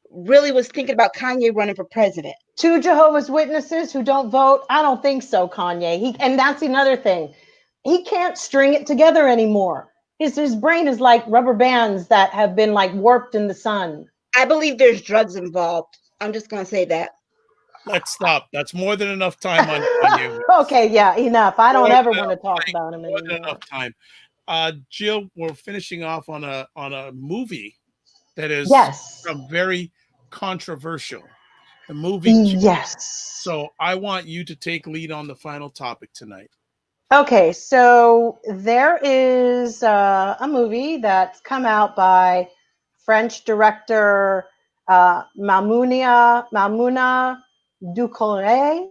really was thinking about Kanye running for president. Two Jehovah's Witnesses who don't vote? I don't think so, Kanye. And that's another thing. He can't string it together anymore. His brain is like rubber bands that have been like warped in the sun. I believe there's drugs involved. I'm just gonna say that. Let's stop. That's more than enough time on Kanye West. Okay, yeah, enough. I More don't than ever want to enough talk time. about him More than enough anymore. time. Jill, we're finishing off on a movie that is Yes. very controversial. The movie Yes. So I want you to take lead on the final topic tonight. Okay, so there is a movie that's come out by French director Mamouna Ducouré,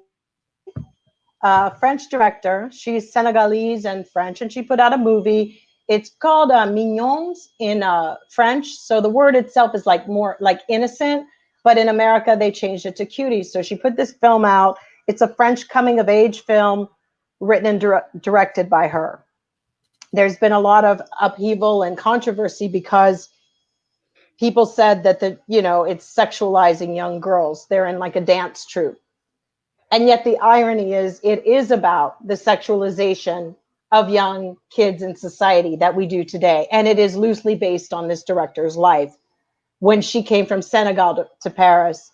French director. She's Senegalese and French, and she put out a movie. It's called Mignons in French. So the word itself is like more like innocent, but in America they changed it to cuties. So she put this film out. It's a French coming of age film written and directed by her. There's been a lot of upheaval and controversy because people said that it's sexualizing young girls. They're in like a dance troupe. And yet the irony is it is about the sexualization of young kids in society that we do today. And it is loosely based on this director's life when she came from Senegal to Paris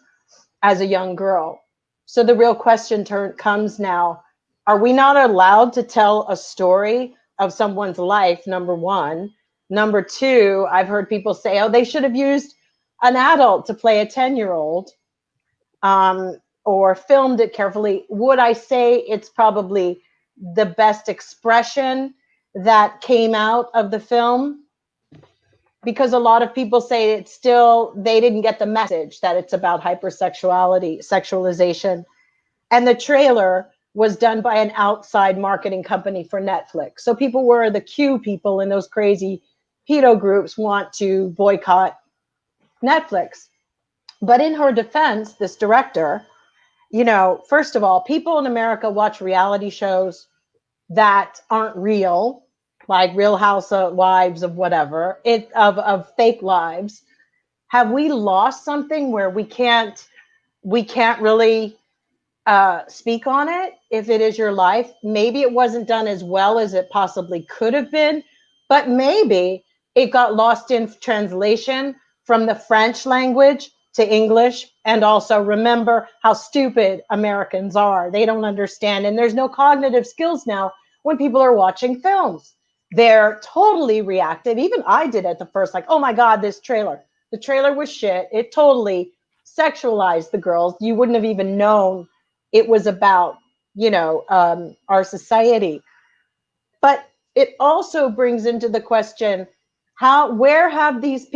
as a young girl. So the real question comes now, are we not allowed to tell a story of someone's life, number one? Number two, I've heard people say, oh, they should have used an adult to play a 10-year-old, or filmed it carefully. Would I say it's probably the best expression that came out of the film? Because a lot of people say it's still, they didn't get the message that it's about hypersexuality, sexualization. And the trailer was done by an outside marketing company for Netflix. So people were the Q people in those crazy pedo groups want to boycott Netflix. But in her defense, this director, first of all, people in America watch reality shows that aren't real, like Real Housewives of whatever, of fake lives. Have we lost something where we can't really speak on it if it is your life? Maybe it wasn't done as well as it possibly could have been, but maybe it got lost in translation from the French language to English. And also remember how stupid Americans are. They don't understand. And there's no cognitive skills now when people are watching films. They're totally reactive. Even I did at the first, like, oh my God, this trailer. The trailer was shit. It totally sexualized the girls. You wouldn't have even known it was about, our society. But it also brings into the question, where have these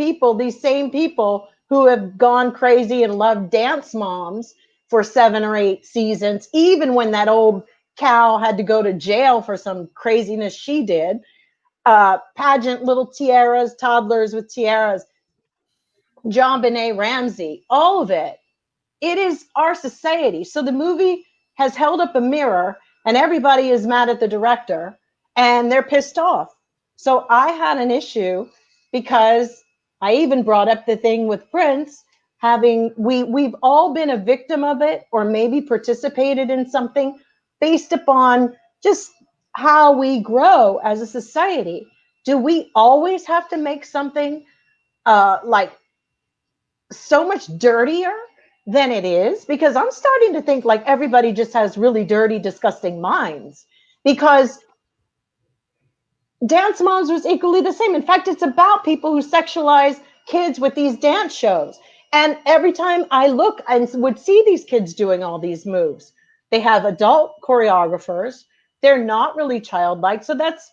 same people who have gone crazy and loved Dance Moms for 7 or 8 seasons, even when that old cow had to go to jail for some craziness she did, pageant little tiaras, toddlers with tiaras, John Benet Ramsey, all of it. It is our society. So the movie has held up a mirror, and everybody is mad at the director and they're pissed off. So I had an issue because I even brought up the thing with Prince having we've all been a victim of it or maybe participated in something based upon just how we grow as a society. Do we always have to make something like so much dirtier than it is? Because I'm starting to think like everybody just has really dirty, disgusting minds. Because Dance Moms was equally the same. In fact, it's about people who sexualize kids with these dance shows. And every time I look and would see these kids doing all these moves, they have adult choreographers. They're not really childlike. So that's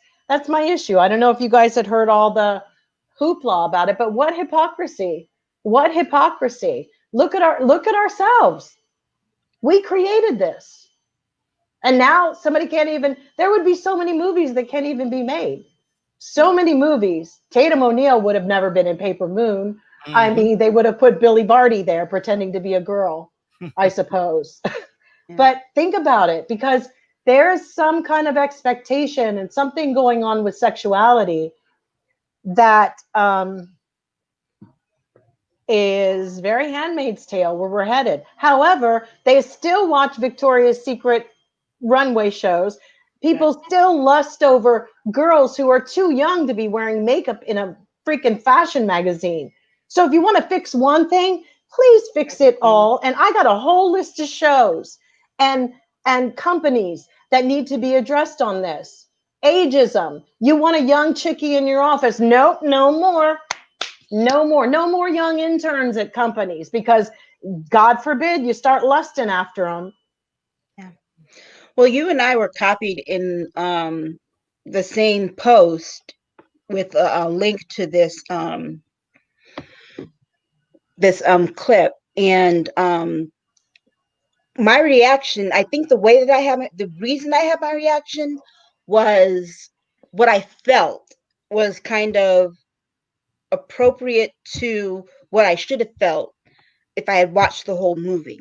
my issue. I don't know if you guys had heard all the hoopla about it, but what hypocrisy. What hypocrisy. Look at ourselves. We created this. And now somebody can't even, there would be so many movies that can't even be made. So many movies. Tatum O'Neal would have never been in Paper Moon. I Hmm. mean, they would have put Billy Barty there pretending to be a girl, I suppose. Yeah. But think about it, because there's some kind of expectation and something going on with sexuality that is very Handmaid's Tale where we're headed. However, they still watch Victoria's Secret runway shows. Right. People still lust over girls who are too young to be wearing makeup in a freaking fashion magazine. So if you want to fix one thing, please fix it Mhm. all. And I got a whole list of shows and and companies that need to be addressed on this. Ageism. You want a young chickie in your office? Nope, no more. No more. No more young interns at companies, because God forbid you start lusting after them. Yeah. Well, you and I were copied in the same post with a link to this clip, and my reaction, I think the way that I have it, the reason I have my reaction was what I felt was kind of appropriate to what I should have felt if I had watched the whole movie.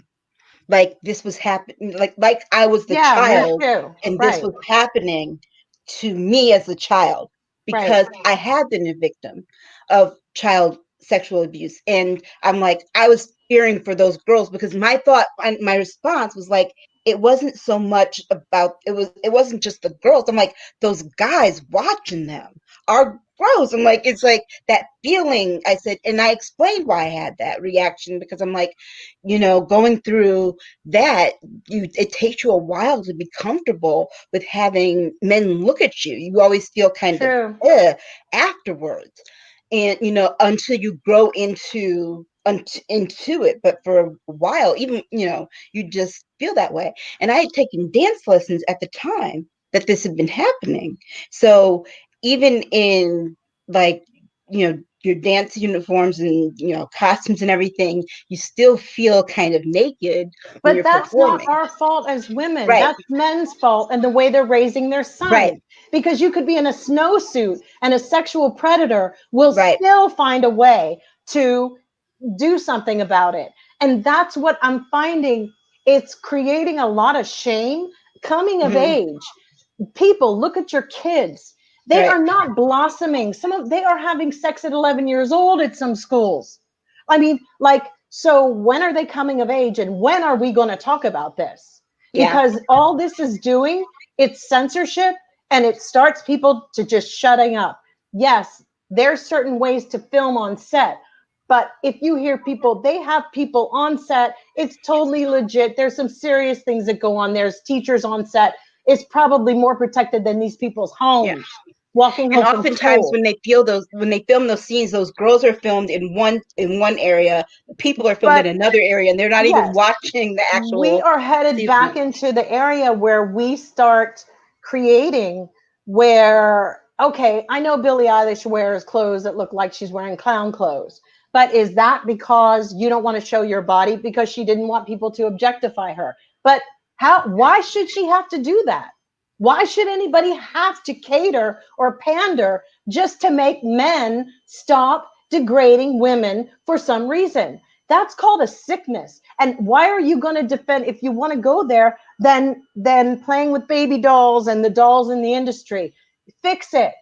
Like this was happening, like I was the Yeah, me child too. and this Right, was happening to me as a child right. because I had been a victim of child sexual abuse. And I'm like, I was fearing for those girls because my thought and my response was like, it wasn't so much about it wasn't just the girls. I'm like, those guys watching them are gross. I'm like, it's like that feeling. I said, and I explained why I had that reaction because I'm like, going through that, it takes you a while to be comfortable with having men look at you. You always feel kind of True. afterwards, and until you grow into it. But for a while, even you just feel that way. And I had taken dance lessons at the time that this had been happening, so even in, like, your dance uniforms and costumes and everything, you still feel kind of naked when But you're that's not performing. our fault as women. Right, That's men's fault and the way they're raising their right, sons. Because you could be in a snowsuit and a sexual predator will right. still find a way to do something about it. And that's what I'm finding. It's creating a lot of shame coming of Hmm. age. People, look at your kids. They Right. are not blossoming. They are having sex at 11 years old at some schools. I mean, like, so when are they coming of age and when are we going to talk about this? Yeah. Because all this is doing, it's censorship, and it starts people to just shutting up. Yes, there's certain ways to film on set, but if you hear people, they have people on set, it's totally legit. There's some serious things that go on. There's teachers on set. It's probably more protected than these people's Yeah. homes. walking And home from oftentimes school. when they film those scenes, those girls are filmed in one area, the people are filmed in But another area, and they're not even yes, watching the we actual are headed back sequence. into the area where we start creating where, okay, I know Billie Eilish wears clothes that look like she's wearing clown clothes, but is that because you don't want to show your body because she didn't want people to objectify her? But why should she have to do that? Why should anybody have to cater or pander just to make men stop degrading women for some reason? That's called a sickness. And why are you going to defend, if you want to go there, then playing with baby dolls and the dolls in the industry? Fix it.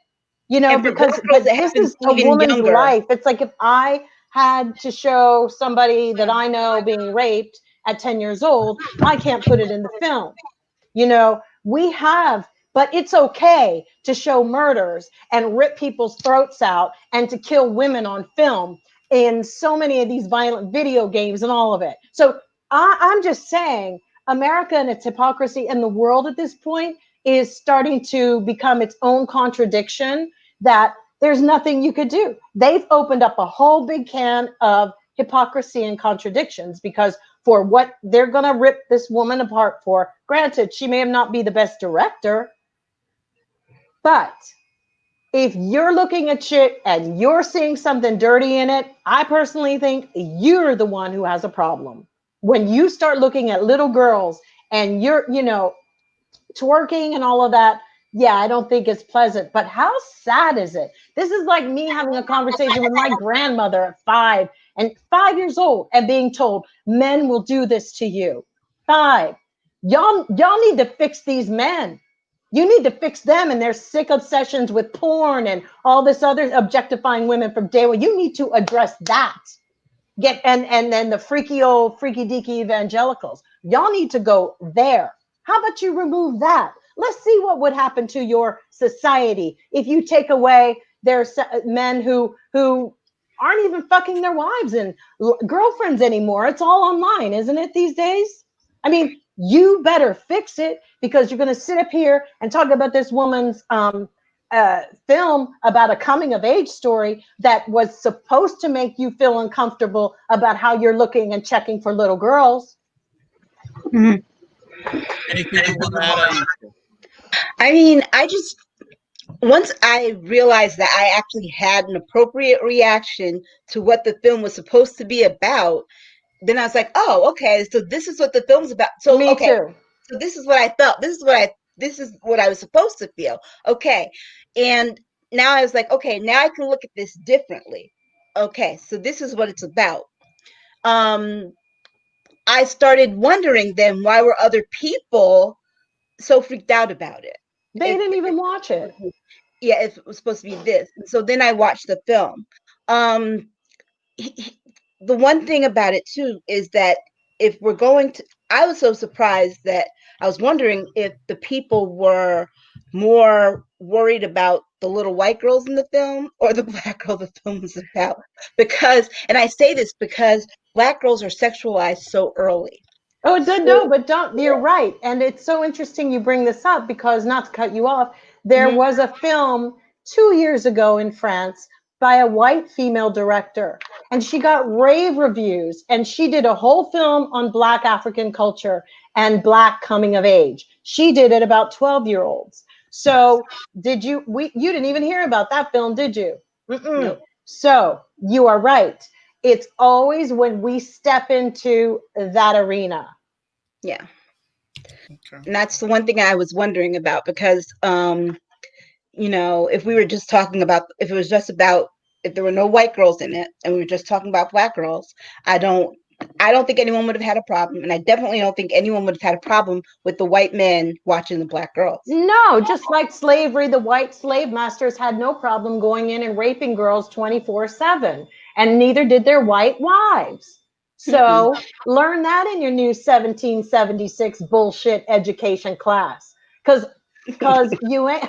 And for black Because girls but that this happens is a even woman's younger. life. It's like if I had to show somebody that I know being raped at 10 years old, I can't put it in the film. We have, but it's okay to show murders and rip people's throats out and to kill women on film in so many of these violent video games and all of it. So I'm just saying, America and its hypocrisy and the world at this point is starting to become its own contradiction that there's nothing you could do. They've opened up a whole big can of hypocrisy and contradictions because for what they're going to rip this woman apart for. Granted, she may have not be the best director, but if you're looking at shit and you're seeing something dirty in it, I personally think you're the one who has a problem. When you start looking at little girls and you're, twerking and all of that, yeah, I don't think it's pleasant. But how sad is it? This is like me having a conversation with my grandmother at 5 years old and being told men will do this to you. 5. Y'all need to fix these men. You need to fix them and their sick obsessions with porn and all this other objectifying women from day one. You need to address that. And then the freaky old freaky deaky evangelicals. Y'all need to go there. How about you remove that? Let's see what would happen to your society if you take away their men who aren't even fucking their wives and girlfriends anymore. It's all online, isn't it, these days? I mean, you better fix it because you're going to sit up here and talk about this woman's film about a coming of age story that was supposed to make you feel uncomfortable about how you're looking and checking for little girls. Mhm. Anything you want to add, Aisha? I mean, I just once I realized that I actually had an appropriate reaction to what the film was supposed to be about, then I was like, oh, okay, so this is what the film's about. So Me okay, too. so this is what I felt. This is what I was supposed to feel. Okay. And now I was like, okay, now I can look at this differently. Okay, so this is what it's about. Um I started wondering then why were other people so freaked out about it? They If, didn't if even watch it. yeah, if it was supposed to be this. And so then I watched the film. Um the one thing about it too is that if we're going to, I was so surprised that I was wondering if the people were more worried about the little white girls in the film or the black girl the film was about. Because, and I say this because black girls are sexualized so early. Oh, no, So, but don't. You're right, and it's so interesting you bring this up because not to cut you off, there mhm, was a film 2 years ago in France by a white female director, and she got rave reviews, and she did a whole film on Black African culture and Black coming of age. She did it about 12-year-olds. So, did you? You didn't even hear about that film, did you? Mm-mm. nope, So you are right. It's always when we step into that arena. yeah. Okay. And that's the one thing I was wondering about because if we were just talking about, if it was just about, if there were no white girls in it and we were just talking about black girls, I don't, I don't think anyone would have had a problem, and I definitely don't think anyone would have had a problem with the white men watching the black girls. No, just like slavery, the white slave masters had no problem going in and raping girls 24/7, and neither did their white wives. Mm-mm. So learn that in your new 1776 bullshit education class. Because you ain't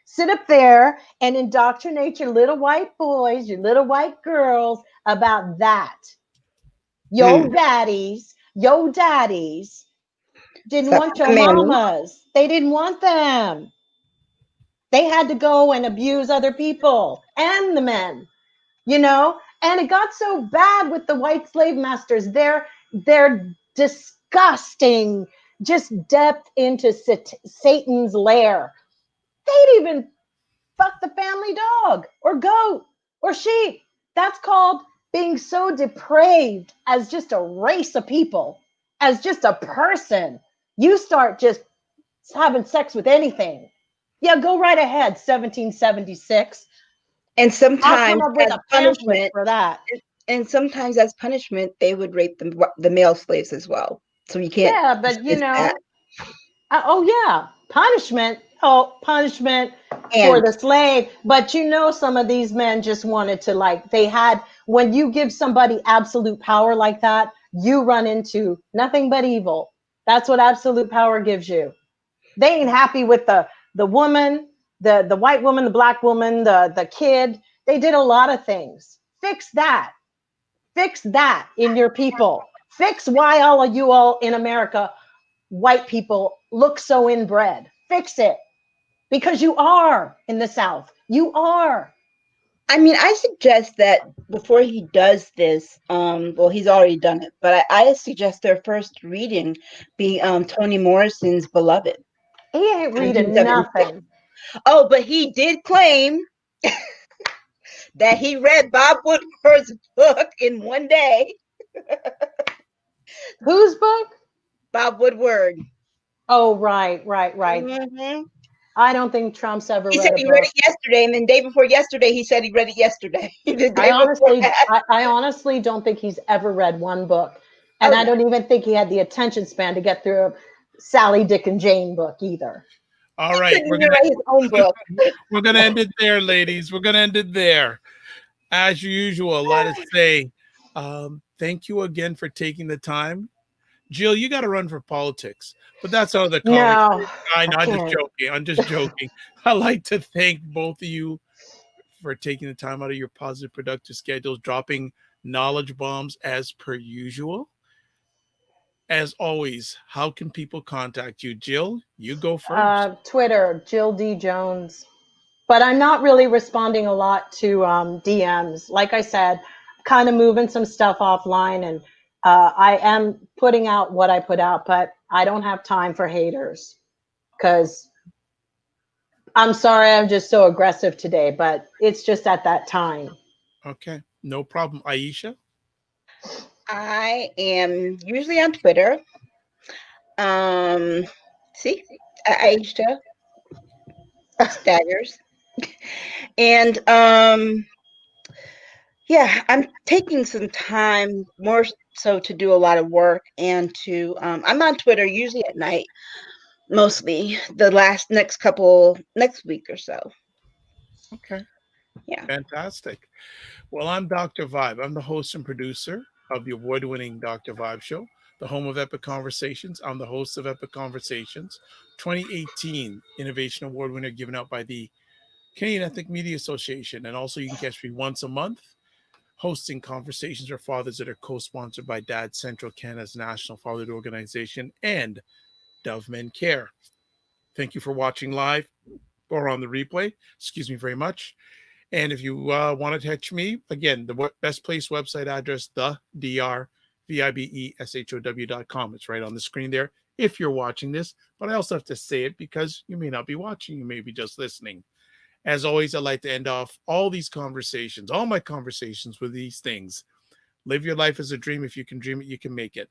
sit up there and indoctrinate your little white boys, your little white girls about that. Mm. Your daddies didn't Suck want your my mammy. mamas. They didn't want them. They had to go and abuse other people and the men, you know? And it got so bad with the white slave masters. Their disgusting just depth into Satan's lair. They'd even fuck the family dog or goat or sheep. That's called being so depraved as just a race of people, as just a person. You start just having sex with anything. Yeah, go right ahead, 1776. And I'll come sometimes up with as a pamphlet punishment, for that. and sometimes as punishment, they would rape the male slaves as well. So you can't Yeah, but dismiss that. oh yeah, punishment. Oh, punishment for And the slave. But some of these men just wanted to, like, they had, when you give somebody absolute power like that, you run into nothing but evil. That's what absolute power gives you. They ain't happy with the woman, the white woman, the black woman, the kid. They did a lot of things. Fix that. Fix that in your people. Fix why all of you all in America, white people, look so inbred. Fix it. Because you are in the South. You are. I mean, I suggest that before he does this, well, he's already done it, but I suggest their first reading be Toni Morrison's Beloved, He ain't reading 1976. nothing. Oh, but he did claim that he read Bob Woodward's book in one day. Whose book? Bob Woodward. Oh, right, right, right. Hmm. I don't think Trump's ever He said read a he read book. it yesterday, and then the day before yesterday, he said he read it yesterday. The day before that. I honestly don't think he's ever read one book, and Oh I no, don't even think he had the attention span to get through a Sally, Dick, and Jane book either. All he right, couldn't even write his own book. we're gonna end it there, ladies. We're gonna end it there. As usual, let us say thank you again for taking the time. Jill, you got to run for politics, but that's another No, conversation. I I know, I'm just can't. joking. I'm just joking. I like to thank both of you for taking the time out of your positive, productive schedules, dropping knowledge bombs as per usual. As always, how can people contact you? Jill, you go first. Twitter, Jill D. Jones. But I'm not really responding a lot to DMs. Like I said, kind of moving some stuff offline, and I am putting out what I put out, but I don't have time for haters because I'm sorry, I'm just so aggressive today, but it's just at that time. Okay, no problem. Aisha? I am usually on Twitter. Um, see, Aisha Staggers, and yeah, I'm taking some time more so to do a lot of work and to I'm on Twitter usually at night, mostly the last next week or so. Okay, Yeah. fantastic. Well, I'm Dr. Vibe. I'm the host and producer of the award winning Dr. Vibe Show, the home of Epic Conversations. I'm the host of Epic Conversations, 2018 Innovation Award winner given out by the Canadian Ethnic Media Association. And also, you can catch me once a month hosting conversations for fathers that are co sponsored by Dad Central, Canada's national fatherhood organization, and Dove Men Care. Thank you for watching live or on the replay. Excuse me very much. And if you want to catch me, again, the best place website address, the drvibeshow.com. It's right on the screen there if you're watching this. But I also have to say it because you may not be watching, you may be just listening. As always, I like to end off all these conversations, all my conversations with these things. Live your life as a dream. If you can dream it, you can make it.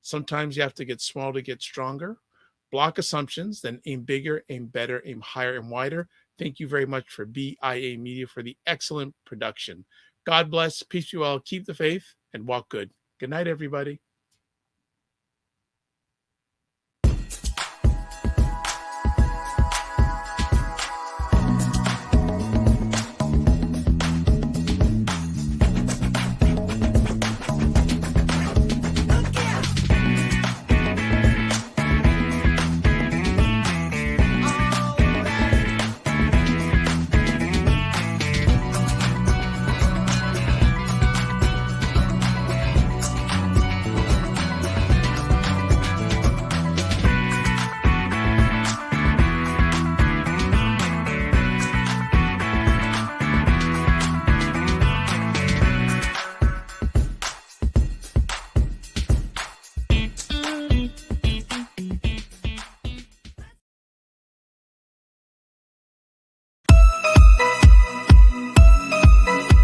Sometimes you have to get small to get stronger. Block assumptions, then aim bigger, aim better, aim higher and wider. Thank you very much for BIA Media for the excellent production. God bless, peace to you all, keep the faith, and walk good. Good night, everybody.